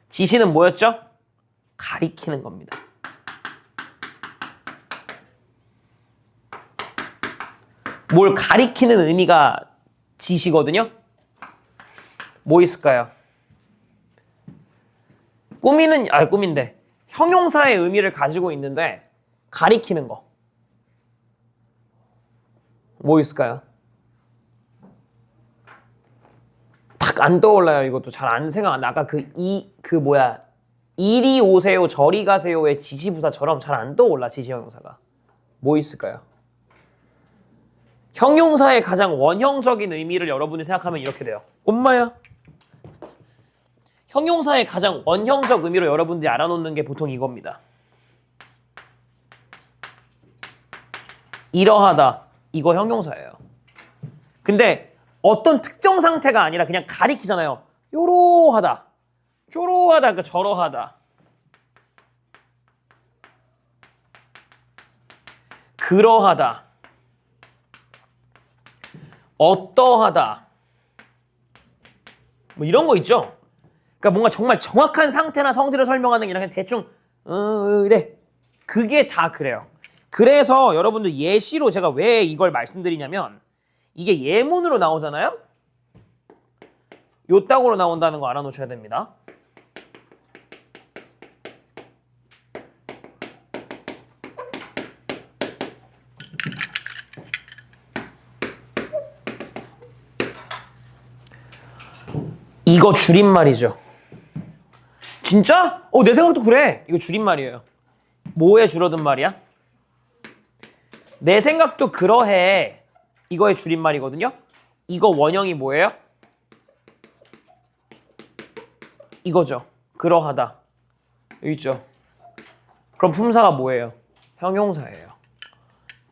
A: 지시는 뭐였죠? 가리키는 겁니다. 뭘 가리키는 의미가 지시거든요. 뭐 있을까요? 꾸민데 형용사의 의미를 가지고 있는데 가리키는 거. 뭐 있을까요? 딱 안 떠올라요. 이것도 잘 안 생각 안 나. 아까 이리 오세요, 저리 가세요의 지시부사처럼 잘 안 떠올라, 지시 형용사가. 뭐 있을까요? 형용사의 가장 원형적인 의미를 여러분이 생각하면 이렇게 돼요. 엄마야. 형용사의 가장 원형적 의미로 여러분들이 알아놓는 게 보통 이겁니다. 이러하다. 이거 형용사예요. 근데 어떤 특정 상태가 아니라 그냥 가리키잖아요. 요러하다. 쪼로하다. 그러니까 저러하다. 그러하다. 어떠하다. 뭐 이런 거 있죠. 그러니까 뭔가 정말 정확한 상태나 성질을 설명하는 게 아니라 그냥 대충 그래. 그게 다 그래요. 그래서 여러분들 예시로 제가 왜 이걸 말씀드리냐면 이게 예문으로 나오잖아요. 요따구로 나온다는 거 알아놓으셔야 됩니다. 이거 줄임말이죠. 진짜? 내 생각도 그래. 이거 줄임말이에요. 뭐에 줄어든 말이야? 내 생각도 그러해. 이거의 줄임말이거든요. 이거 원형이 뭐예요? 이거죠. 그러하다. 여기 있죠. 그럼 품사가 뭐예요? 형용사예요.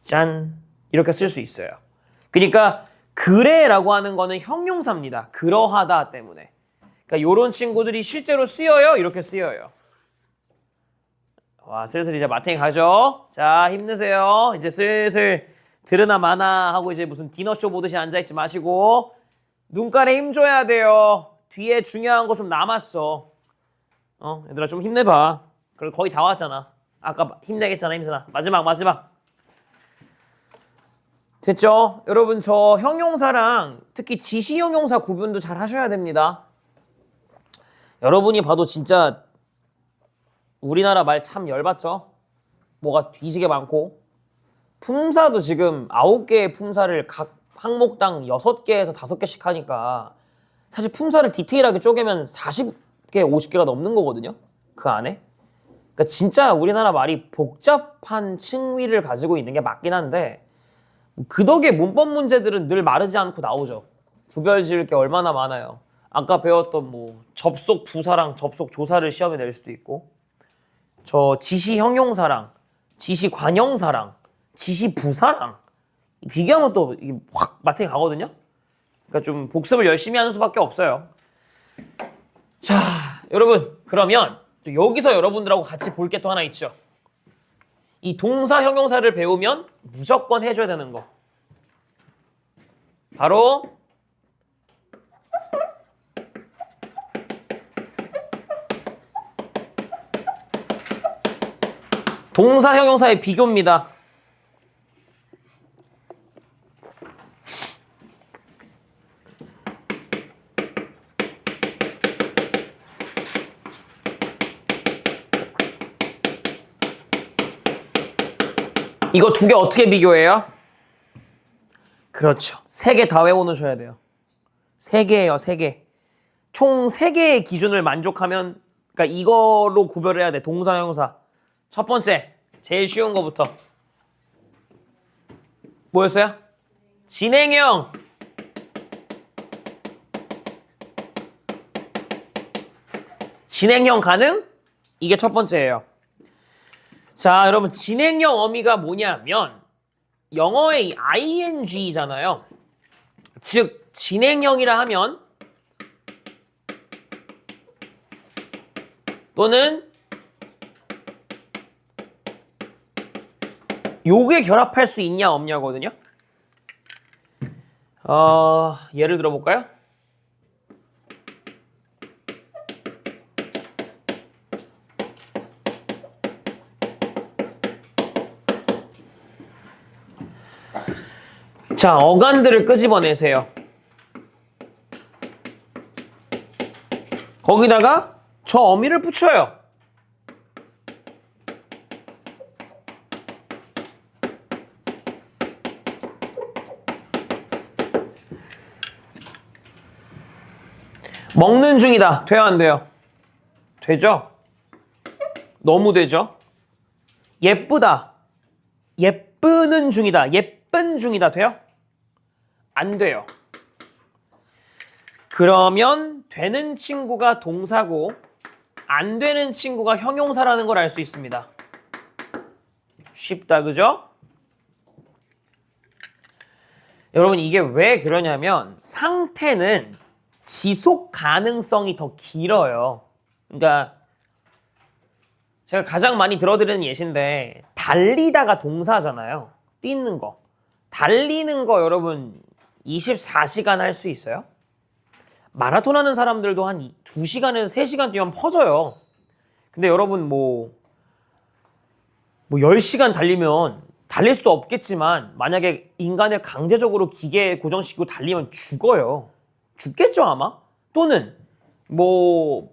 A: 짠. 이렇게 쓸 수 있어요. 그러니까 그래라고 하는 거는 형용사입니다. 그러하다 때문에. 그러니까 이런 친구들이 실제로 쓰여요? 이렇게 쓰여요. 와, 슬슬 이제 마탱이 가죠. 자, 힘내세요. 이제 슬슬 들으나 마나 하고 이제 무슨 디너쇼 보듯이 앉아있지 마시고 눈깔에 힘줘야 돼요. 뒤에 중요한 거 좀 남았어. 얘들아 좀 힘내봐. 그리고 거의 다 왔잖아. 아까 힘내겠잖아, 힘내나. 마지막. 됐죠? 여러분 저 형용사랑 특히 지시 형용사 구분도 잘 하셔야 됩니다. 여러분이 봐도 진짜 우리나라 말 참 열받죠? 뭐가 뒤지게 많고 품사도 지금 9개의 품사를 각 항목당 6개에서 5개씩 하니까 사실 품사를 디테일하게 쪼개면 40개, 50개가 넘는 거거든요. 그 안에. 그러니까 진짜 우리나라 말이 복잡한 층위를 가지고 있는 게 맞긴 한데 그 덕에 문법 문제들은 늘 마르지 않고 나오죠. 구별 지을 게 얼마나 많아요. 아까 배웠던 뭐 접속 부사랑 접속 조사를 시험에 낼 수도 있고 저 지시 형용사랑 지시 관형사랑 지시 부사랑 비교하면 또 확 마탱이 가거든요. 그러니까 좀 복습을 열심히 하는 수밖에 없어요. 자, 여러분 그러면 또 여기서 여러분들하고 같이 볼 게 또 하나 있죠. 이 동사 형용사를 배우면 무조건 해줘야 되는 거. 바로 동사 형용사의 비교입니다. 이거 두 개 어떻게 비교해요? 그렇죠. 3개 다 외워놓으셔야 돼요. 3개예요, 3개. 총 3개의 기준을 만족하면 그러니까 이걸로 구별해야 돼. 동사, 형용사. 첫 번째, 제일 쉬운 거부터. 뭐였어요? 진행형. 진행형 가능? 이게 첫 번째예요. 자, 여러분 진행형 어미가 뭐냐면 영어의 ing잖아요. 즉 진행형이라 하면 또는 요게 결합할 수 있냐 없냐거든요. 예를 들어볼까요? 자, 어간들을 끄집어내세요. 거기다가 저 어미를 붙여요. 먹는 중이다. 돼요, 안 돼요? 되죠? 너무 되죠? 예쁘다. 예쁘는 중이다. 예쁜 중이다. 돼요? 안 돼요. 그러면 되는 친구가 동사고 안 되는 친구가 형용사라는 걸 알 수 있습니다. 쉽다, 그죠? 여러분 이게 왜 그러냐면 상태는 지속 가능성이 더 길어요. 그러니까 제가 가장 많이 들어드리는 예시인데 달리다가 동사잖아요. 뛰는 거. 달리는 거 여러분 24시간 할 수 있어요? 마라톤 하는 사람들도 한 2시간에서 3시간 뛰면 퍼져요. 근데 여러분 뭐 10시간 달리면 달릴 수도 없겠지만 만약에 인간을 강제적으로 기계에 고정시키고 달리면 죽어요. 죽겠죠 아마? 또는 뭐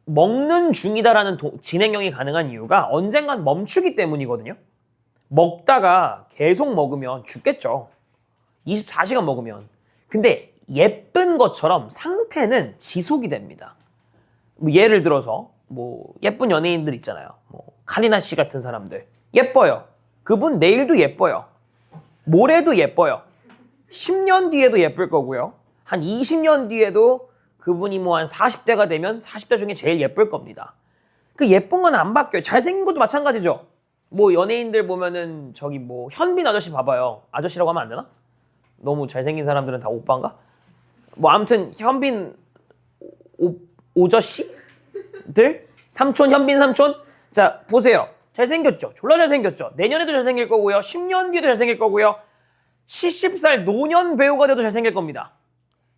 A: 먹는 중이다라는 진행형이 가능한 이유가 언젠간 멈추기 때문이거든요. 먹다가 계속 먹으면 죽겠죠. 24시간 먹으면. 근데 예쁜 것처럼 상태는 지속이 됩니다. 뭐 예를 들어서 뭐 예쁜 연예인들 있잖아요. 뭐 카리나 씨 같은 사람들 예뻐요. 그분 내일도 예뻐요. 모레도 예뻐요. 10년 뒤에도 예쁠 거고요. 한 20년 뒤에도 그분이 뭐 한 40대가 되면 40대 중에 제일 예쁠 겁니다. 그 예쁜 건 안 바뀌어요. 잘생긴 것도 마찬가지죠. 뭐 연예인들 보면은 저기 뭐 현빈 아저씨 봐봐요. 아저씨라고 하면 안 되나? 너무 잘생긴 사람들은 다 오빠인가? 뭐 아무튼 현빈 오저씨들? 삼촌 현빈 삼촌? 자 보세요. 잘생겼죠? 졸라 잘생겼죠? 내년에도 잘생길 거고요. 10년 뒤에도 잘생길 거고요. 70살 노년 배우가 돼도 잘생길 겁니다.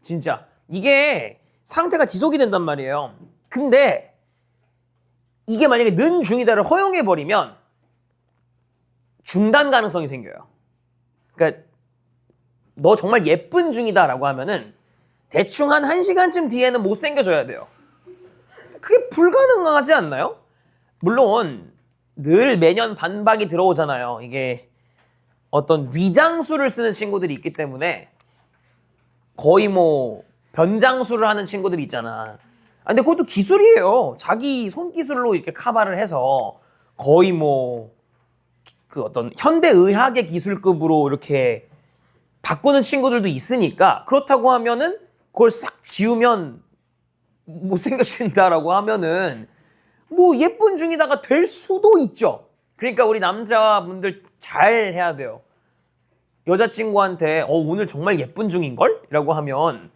A: 진짜 이게 상태가 지속이 된단 말이에요. 근데 이게 만약에 는 중이다를 허용해버리면 중단 가능성이 생겨요. 그러니까 너 정말 예쁜 중이다라고 하면은 대충 한 1시간쯤 뒤에는 못생겨져야 돼요. 그게 불가능하지 않나요? 물론 늘 매년 반박이 들어오잖아요. 이게 어떤 위장수를 쓰는 친구들이 있기 때문에 거의 뭐 변장수를 하는 친구들이 있잖아. 근데 그것도 기술이에요. 자기 손기술로 이렇게 카바를 해서 거의 뭐 그 어떤 현대의학의 기술급으로 이렇게 바꾸는 친구들도 있으니까 그렇다고 하면은 그걸 싹 지우면 못생겨진다라고 하면은 뭐 예쁜 중이다가 될 수도 있죠. 그러니까 우리 남자분들 잘 해야 돼요. 여자친구한테 오늘 정말 예쁜 중인걸? 라고 하면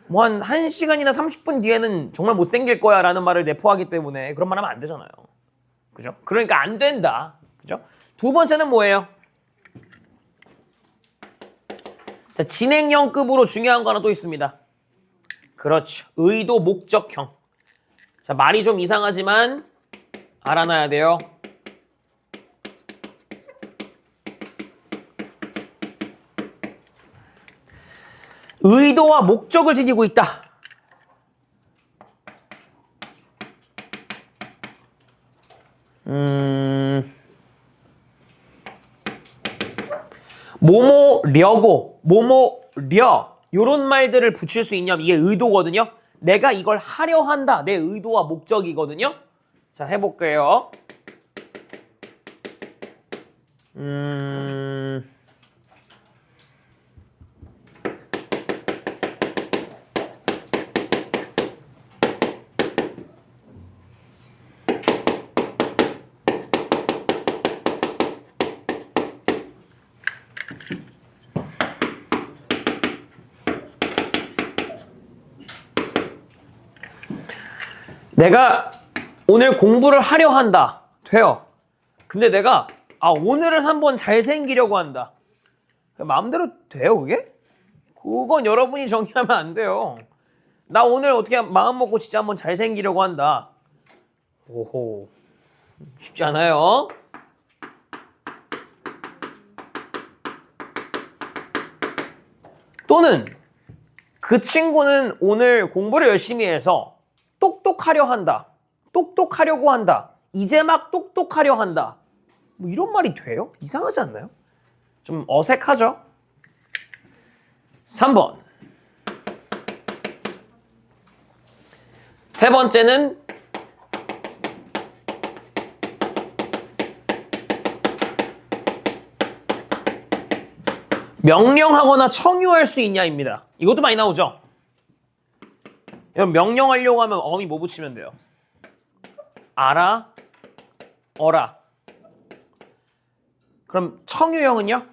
A: 뭐 한 1시간이나 30분 뒤에는 정말 못생길 거야 라는 말을 내포하기 때문에 그런 말 하면 안 되잖아요. 그죠? 그러니까 안 된다. 그죠? 두 번째는 뭐예요? 자, 진행형급으로 중요한 거 하나 또 있습니다. 그렇죠. 의도 목적형. 자, 말이 좀 이상하지만 알아놔야 돼요. 의도와 목적을 지니고 있다. 뭐뭐려고, 뭐뭐려 요런 말들을 붙일 수 있냐면 이게 의도거든요. 내가 이걸 하려 한다. 내 의도와 목적이거든요. 자, 해볼게요. 내가 오늘 공부를 하려 한다. 돼요. 근데 내가 오늘은 한번 잘생기려고 한다. 마음대로 돼요, 그게? 그건 여러분이 정의하면 안 돼요. 나 오늘 어떻게 마음 먹고 진짜 한번 잘생기려고 한다. 오호. 쉽지 않아요. 또는 그 친구는 오늘 공부를 열심히 해서 똑똑하려 한다. 똑똑하려고 한다. 이제 막 똑똑하려 한다. 뭐 이런 말이 돼요? 이상하지 않나요? 좀 어색하죠? 3번. 세 번째는 명령하거나 청유할 수 있냐입니다. 이것도 많이 나오죠? 여러분 명령하려고 하면 어미 뭐 붙이면 돼요? 알아, 어라. 그럼 청유형은요?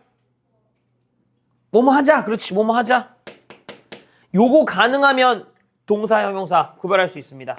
A: 뭐뭐 하자. 그렇지, 뭐뭐 하자. 요거 가능하면 동사, 형용사 구별할 수 있습니다.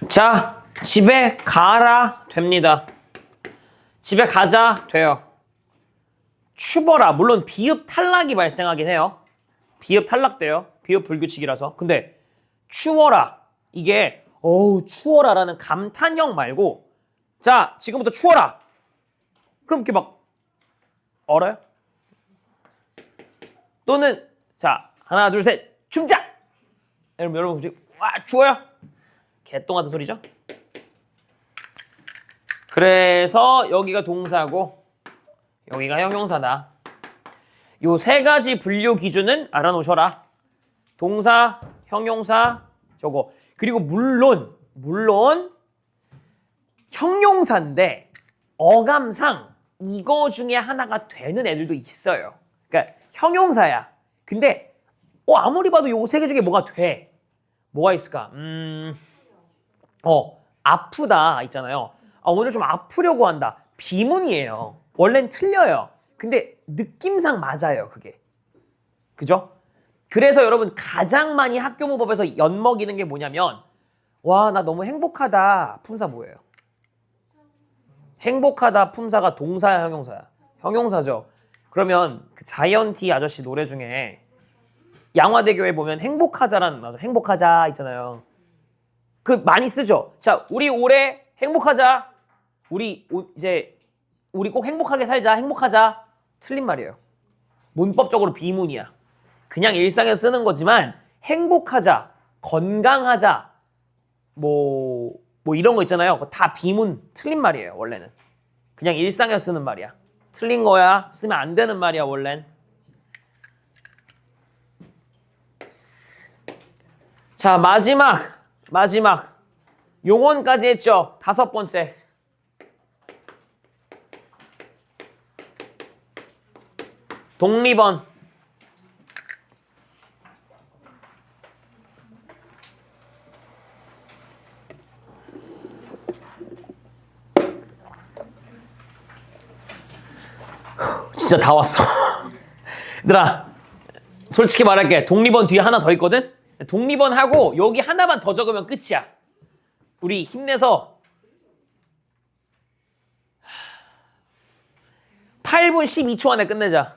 A: 자, 집에 가라 됩니다. 집에 가자 돼요. 추버라, 물론 비읍 탈락이 발생하긴 해요. 비읍 탈락돼요. 비읍 불규칙이라서. 근데 추워라, 이게 어우 추워라라는 감탄형 말고, 자 지금부터 추워라. 그럼 이렇게 막 얼어요? 또는 자 하나 둘 셋 춤자. 여러분 와 추워요? 개똥 같은 소리죠? 그래서 여기가 동사고 여기가 형용사다. 요 세 가지 분류 기준은 알아놓으셔라. 동사, 형용사, 저거. 그리고 물론 형용사인데 어감상 이거 중에 하나가 되는 애들도 있어요. 그러니까 형용사야. 근데 아무리 봐도 요 세 개 중에 뭐가 돼. 뭐가 있을까? 아프다 있잖아요. 오늘 좀 아프려고 한다. 비문이에요. 원래는 틀려요. 근데 느낌상 맞아요, 그게. 그죠? 그래서 여러분 가장 많이 학교문법에서 엿먹이는 게 뭐냐면, 와, 나 너무 행복하다. 품사 뭐예요? 행복하다 품사가 동사야, 형용사야? 형용사죠. 그러면 그 자이언티 아저씨 노래 중에 양화대교에 보면 행복하자라는, 맞아, 행복하자 있잖아요. 그 많이 쓰죠. 자, 우리 올해 행복하자. 우리 꼭 행복하게 살자. 행복하자. 틀린 말이에요. 문법적으로 비문이야. 그냥 일상에서 쓰는 거지만 행복하자, 건강하자, 뭐 이런 거 있잖아요. 다 비문, 틀린 말이에요. 원래는 그냥 일상에서 쓰는 말이야. 틀린 거야. 쓰면 안 되는 말이야. 원래는. 자, 마지막 용언까지 했죠. 5번째. 독립언. 진짜 다 왔어. 얘들아, 솔직히 말할게. 독립언 뒤에 하나 더 있거든? 독립언 하고 여기 하나만 더 적으면 끝이야. 우리 힘내서 8분 12초 안에 끝내자.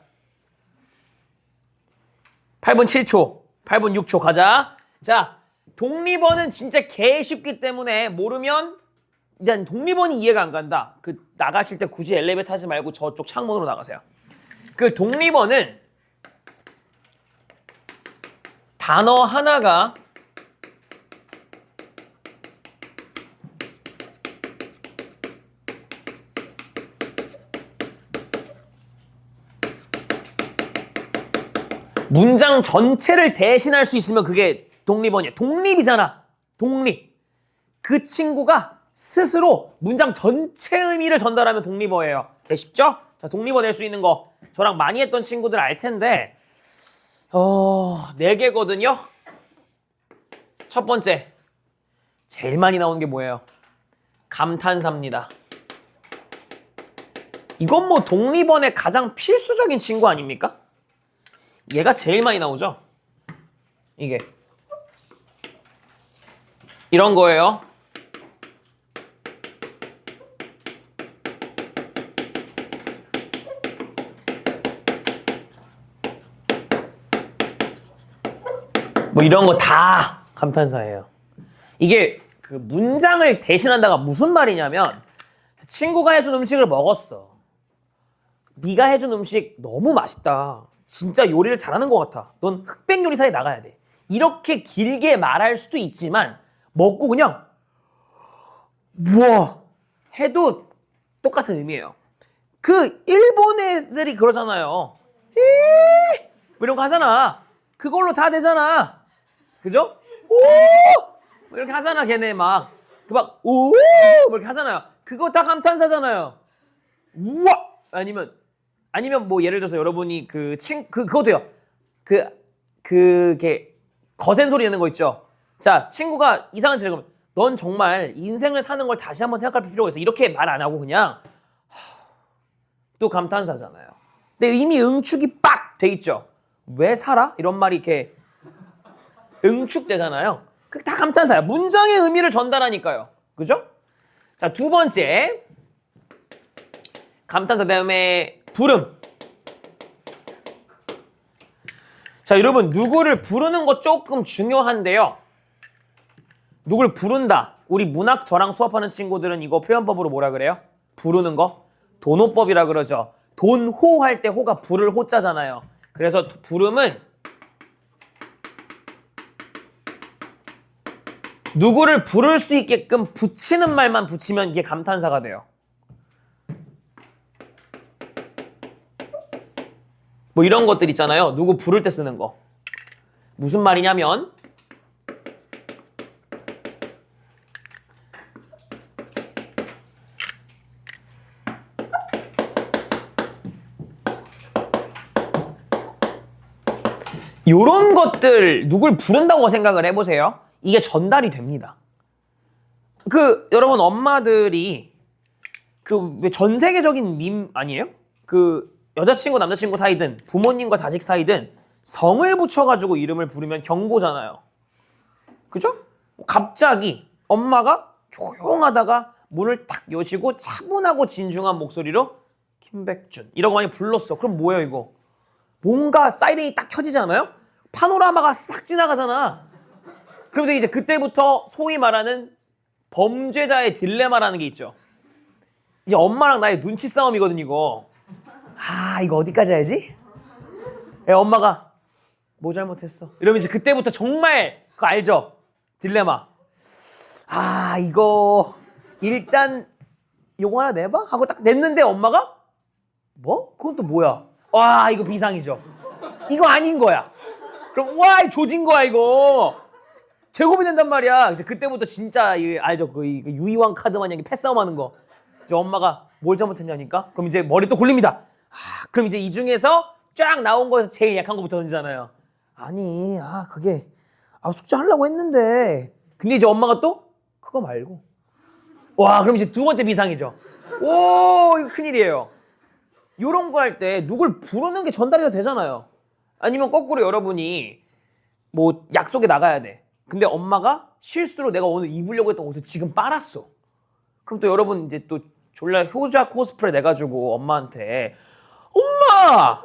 A: 8분 7초, 8분 6초 가자. 자, 독립언은 진짜 개 쉽기 때문에 모르면 일단 독립언이 이해가 안 간다. 그 나가실 때 굳이 엘리베이터 타지 말고 저쪽 창문으로 나가세요. 그 독립언은 단어 하나가 문장 전체를 대신할 수 있으면 그게 독립원이에요. 독립이잖아. 독립. 그 친구가 스스로 문장 전체 의미를 전달하면 독립어예요. 개 쉽죠? 자, 독립어 낼 수 있는 거 저랑 많이 했던 친구들 알 텐데 4개거든요. 첫 번째 제일 많이 나오는 게 뭐예요? 감탄사입니다. 이건 뭐 독립원의 가장 필수적인 친구 아닙니까? 얘가 제일 많이 나오죠? 이게 이런 거예요. 뭐 이런 거 다 감탄사예요. 이게 그 문장을 대신한다가 무슨 말이냐면 친구가 해준 음식을 먹었어. 네가 해준 음식 너무 맛있다. 진짜 요리를 잘하는 것 같아. 넌 흑백 요리사에 나가야 돼. 이렇게 길게 말할 수도 있지만 먹고 그냥 우와 해도 똑같은 의미예요. 그 일본 애들이 그러잖아요. 뭐 이런 거 하잖아. 그걸로 다 되잖아. 그죠? 오! 뭐 이렇게 하잖아. 걔네 막. 그 막 오! 뭐 이렇게 하잖아요. 그거 다 감탄사잖아요. 우와! 아니면 뭐 예를 들어서 여러분이 그것도요. 그게 거센 소리 내는 거 있죠. 자, 친구가 이상한 짓을 하면 넌 정말 인생을 사는 걸 다시 한번 생각할 필요가 있어. 이렇게 말 안 하고 그냥 또 감탄사잖아요. 근데 이미 응축이 빡 돼 있죠. 왜 살아? 이런 말이 이렇게 응축되잖아요. 그게 다 감탄사야. 문장의 의미를 전달하니까요. 그죠? 자, 두 번째 감탄사 다음에 부름. 자, 여러분 누구를 부르는 거 조금 중요한데요. 누굴 부른다. 우리 문학 저랑 수업하는 친구들은 이거 표현법으로 뭐라 그래요? 부르는 거? 돈호법이라 그러죠. 돈호 할 때 호가 부를 호자잖아요. 그래서 부름은 누구를 부를 수 있게끔 붙이는 말만 붙이면 이게 감탄사가 돼요. 뭐 이런 것들 있잖아요. 누구 부를 때 쓰는 거. 무슨 말이냐면 요런 것들 누굴 부른다고 생각을 해보세요. 이게 전달이 됩니다. 여러분 엄마들이 왜 전 세계적인 밈 아니에요? 여자친구 남자친구 사이든 부모님과 자식 사이든 성을 붙여가지고 이름을 부르면 경고잖아요. 그죠? 갑자기 엄마가 조용하다가 문을 탁 여시고 차분하고 진중한 목소리로 김백준 이라고 많이 불렀어. 그럼 뭐예요 이거? 뭔가 사이렌이 딱 켜지지 않아요? 파노라마가 싹 지나가잖아. 그러면서 이제 그때부터 소위 말하는 범죄자의 딜레마라는 게 있죠. 이제 엄마랑 나의 눈치 싸움이거든 이거. 이거 어디까지 알지? 엄마가 뭐 잘못했어? 이러면 이제 그때부터 정말 그거 알죠? 딜레마. 이거 일단 요거 하나 내봐? 하고 딱 냈는데 엄마가 뭐? 그건 또 뭐야? 와 이거 비상이죠. 이거 아닌 거야. 그럼 와 조진 거야 이거. 제곱이 된단 말이야. 이제 그때부터 진짜 알죠? 그 유이왕 카드 마냥 패싸움하는 거. 이제 엄마가 뭘 잘못했냐니까? 그럼 이제 머리 또 굴립니다. 그럼 이제 이 중에서 쫙 나온 거에서 제일 약한 거부터 던지잖아요. 아니, 그게 숙제 하려고 했는데. 근데 이제 엄마가 또 그거 말고. 와, 그럼 이제 두 번째 비상이죠. 오, 이거 큰일이에요. 요런 거 할 때 누굴 부르는 게 전달이 다 되잖아요. 아니면 거꾸로 여러분이 뭐 약속에 나가야 돼. 근데 엄마가 실수로 내가 오늘 입으려고 했던 옷을 지금 빨았어. 그럼 또 여러분 이제 또 졸라 효자 코스프레 내가지고 엄마한테 엄마!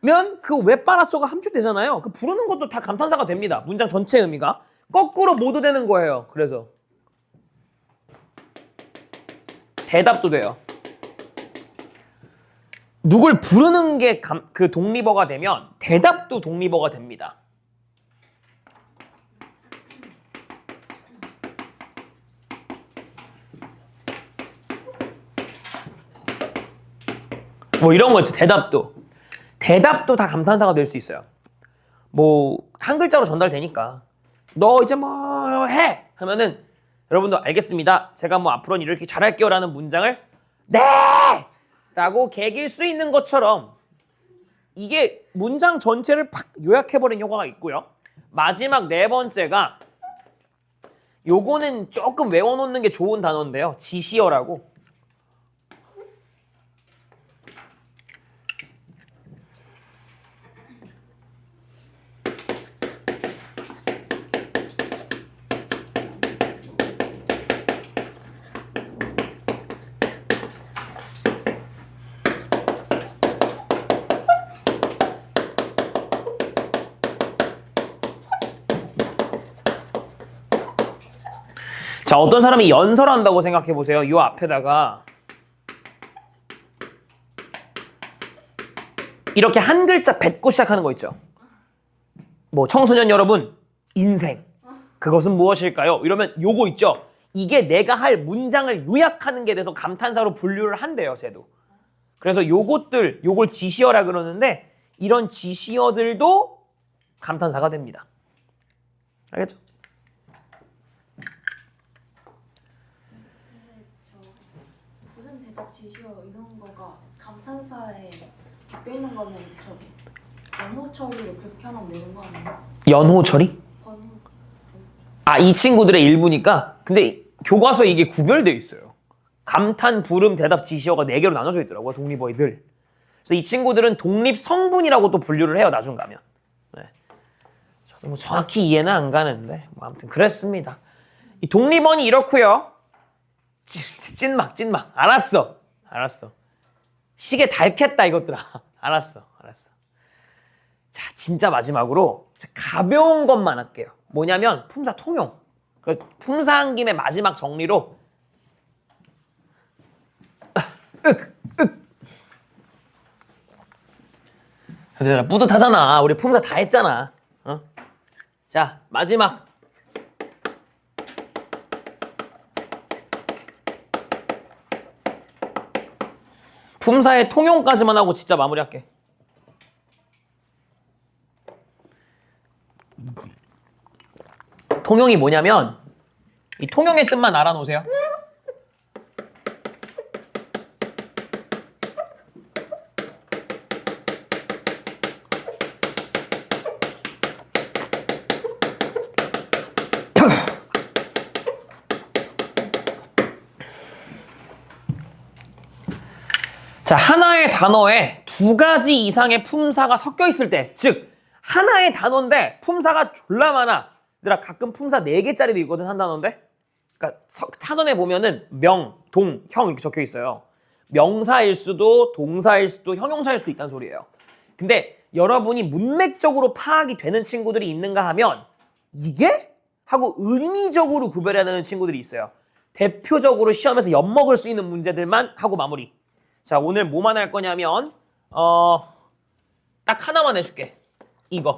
A: 면 그 왜 빨았어가 함축되잖아요. 그 부르는 것도 다 감탄사가 됩니다. 문장 전체 의미가. 거꾸로 모두 되는 거예요. 그래서 대답도 돼요. 누굴 부르는 게 그 독립어가 되면 대답도 독립어가 됩니다. 뭐 이런 거 있죠. 대답도 다 감탄사가 될 수 있어요. 뭐 한 글자로 전달되니까 너 이제 뭐 해? 하면은 여러분도 알겠습니다. 제가 뭐 앞으로는 이렇게 잘할게요 라는 문장을 네! 라고 개길 수 있는 것처럼 이게 문장 전체를 팍 요약해버린 효과가 있고요. 마지막 네 번째가 요거는 조금 외워놓는 게 좋은 단어인데요. 지시어라고. 자, 어떤 사람이 연설한다고 생각해 보세요. 요 앞에다가 이렇게 한 글자 뱉고 시작하는 거 있죠. 뭐 청소년 여러분, 인생 그것은 무엇일까요? 이러면 요거 있죠. 이게 내가 할 문장을 요약하는 게 돼서 감탄사로 분류를 한대요, 쟤도. 그래서 요걸 지시어라 그러는데 이런 지시어들도 감탄사가 됩니다. 알겠죠?
B: 부른 대답 지시어 이런 거가 감탄사에 바뀌어 있는 거면 저 연호 처리로 그렇게 하면 되는 거 아니에요?
A: 연호 처리?
B: 번호
A: 아, 이 친구들의 일부니까. 근데 교과서에 이게 구별되어 있어요. 감탄, 부름, 대답, 지시어가 4개로 나눠져 있더라고요. 독립어휘들. 그래서 이 친구들은 독립 성분이라고 또 분류를 해요. 나중 가면. 네. 저도 뭐 정확히 이해는 안 가는데 뭐 아무튼 그랬습니다. 이 독립어는 이렇고요. 찐막. 알았어. 시계 닳겠다 이것들아. 알았어. 자, 진짜 마지막으로 가벼운 것만 할게요. 뭐냐면 품사 통용. 품사한 김에 마지막 정리로 얘들아 뿌듯하잖아. 우리 품사 다 했잖아. 어? 자, 마지막 품사의 통용까지만 하고 진짜 마무리할게. 통용이 뭐냐면 이 통용의 뜻만 알아놓으세요. 자, 하나의 단어에 2가지 이상의 품사가 섞여 있을 때, 즉 하나의 단어인데 품사가 졸라 많아. 얘들아 가끔 품사 4개짜리도 있거든, 한 단어인데. 그러니까 타전에 보면은 명, 동, 형 이렇게 적혀 있어요. 명사일 수도 동사일 수도 형용사일 수도 있다는 소리예요. 근데 여러분이 문맥적으로 파악이 되는 친구들이 있는가 하면 이게? 하고 의미적으로 구별해내는 친구들이 있어요. 대표적으로 시험에서 엿먹을 수 있는 문제들만 하고 마무리. 자, 오늘 뭐만 할 거냐면 딱 하나만 해줄게. 이거.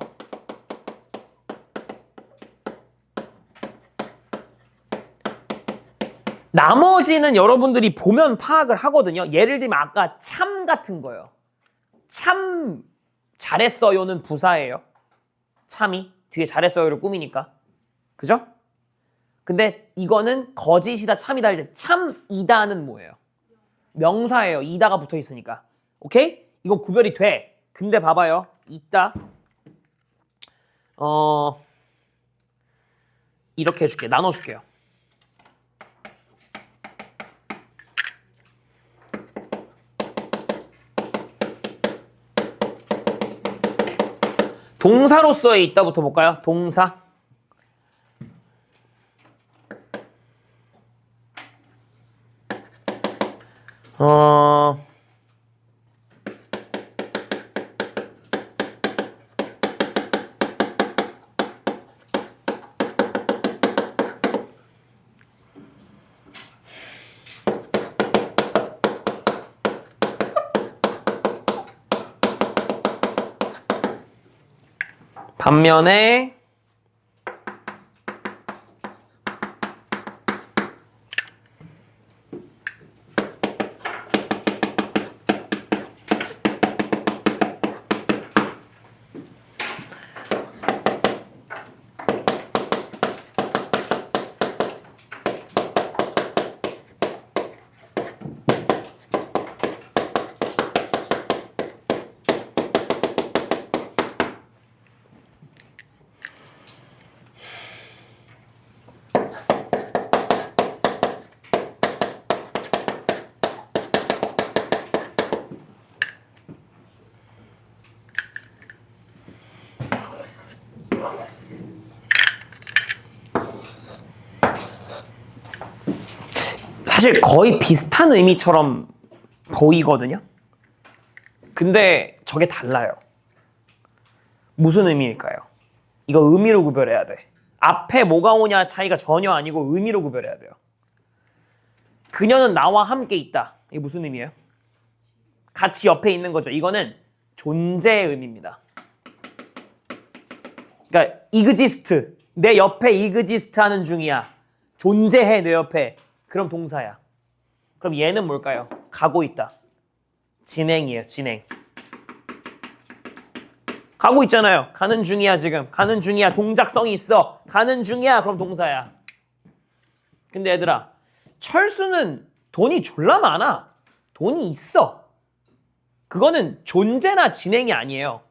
A: 나머지는 여러분들이 보면 파악을 하거든요. 예를 들면 아까 참 같은 거요. 참 잘했어요는 부사예요. 참이 뒤에 잘했어요를 꾸미니까. 그죠? 근데 이거는 거짓이다 참이다 할 때 참이다는 뭐예요? 명사예요. 이다가 붙어 있으니까. 오케이? 이거 구별이 돼. 근데 봐봐요. 있다. 이렇게 해줄게. 나눠줄게요. 동사로서의 있다부터 볼까요? 동사. 반면에 사실 거의 비슷한 의미처럼 보이거든요. 근데 저게 달라요. 무슨 의미일까요? 이거 의미로 구별해야 돼. 앞에 뭐가 오냐 차이가 전혀 아니고 의미로 구별해야 돼요. 그녀는 나와 함께 있다. 이게 무슨 의미예요? 같이 옆에 있는 거죠. 이거는 존재의 의미입니다. 그러니까 exist, 내 옆에 exist 하는 중이야. 존재해 내 옆에. 그럼 동사야. 그럼 얘는 뭘까요? 가고 있다. 진행이에요. 진행. 가고 있잖아요. 가는 중이야 지금. 가는 중이야. 동작성이 있어. 가는 중이야. 그럼 동사야. 근데 얘들아, 철수는 돈이 졸라 많아. 돈이 있어. 그거는 존재나 진행이 아니에요.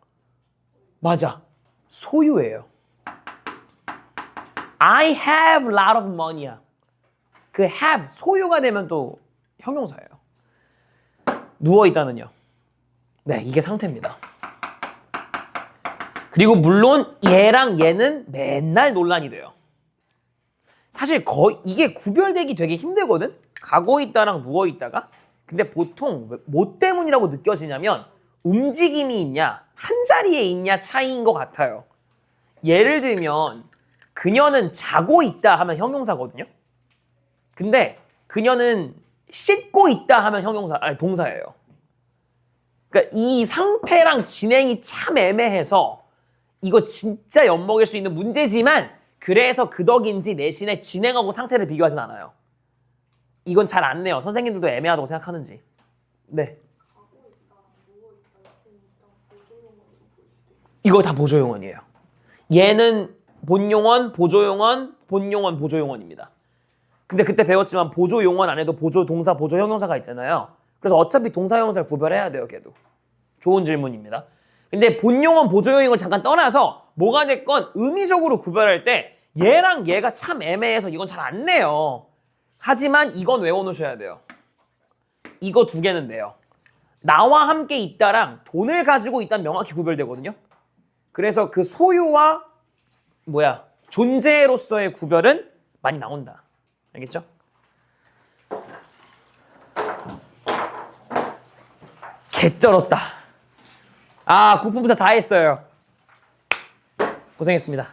A: 맞아. 소유예요. I have a lot of money야. 그 have, 소유가 되면 또 형용사예요. 누워있다는요. 네, 이게 상태입니다. 그리고 물론 얘랑 얘는 맨날 논란이 돼요. 사실 거의 이게 구별되기 되게 힘들거든? 가고 있다랑 누워있다가. 근데 보통 뭐 때문이라고 느껴지냐면 움직임이 있냐, 한 자리에 있냐 차이인 것 같아요. 예를 들면 그녀는 자고 있다 하면 형용사거든요. 근데 그녀는 씻고 있다 하면 동사예요. 그러니까 이 상태랑 진행이 참 애매해서 이거 진짜 엿먹일 수 있는 문제지만 그래서 그 덕인지 내신에 진행하고 상태를 비교하진 않아요. 이건 잘 안 내요. 선생님들도 애매하다고 생각하는지. 네. 이거 다 보조용언이에요. 얘는 본용언, 보조용언, 본용언, 보조용언입니다. 근데 그때 배웠지만 보조용언 안에도 보조동사, 보조형용사가 있잖아요. 그래서 어차피 동사, 형용사를 구별해야 돼요, 걔도. 좋은 질문입니다. 근데 본용언, 보조용언을 잠깐 떠나서 뭐가 됐건 의미적으로 구별할 때 얘랑 얘가 참 애매해서 이건 잘 안 내요. 하지만 이건 외워놓으셔야 돼요. 이거 두 개는 돼요. 나와 함께 있다랑 돈을 가지고 있다는 명확히 구별되거든요. 그래서 그 소유와 존재로서의 구별은 많이 나온다. 알겠죠? 개쩔었다. 아, 국문부사 다 했어요. 고생했습니다.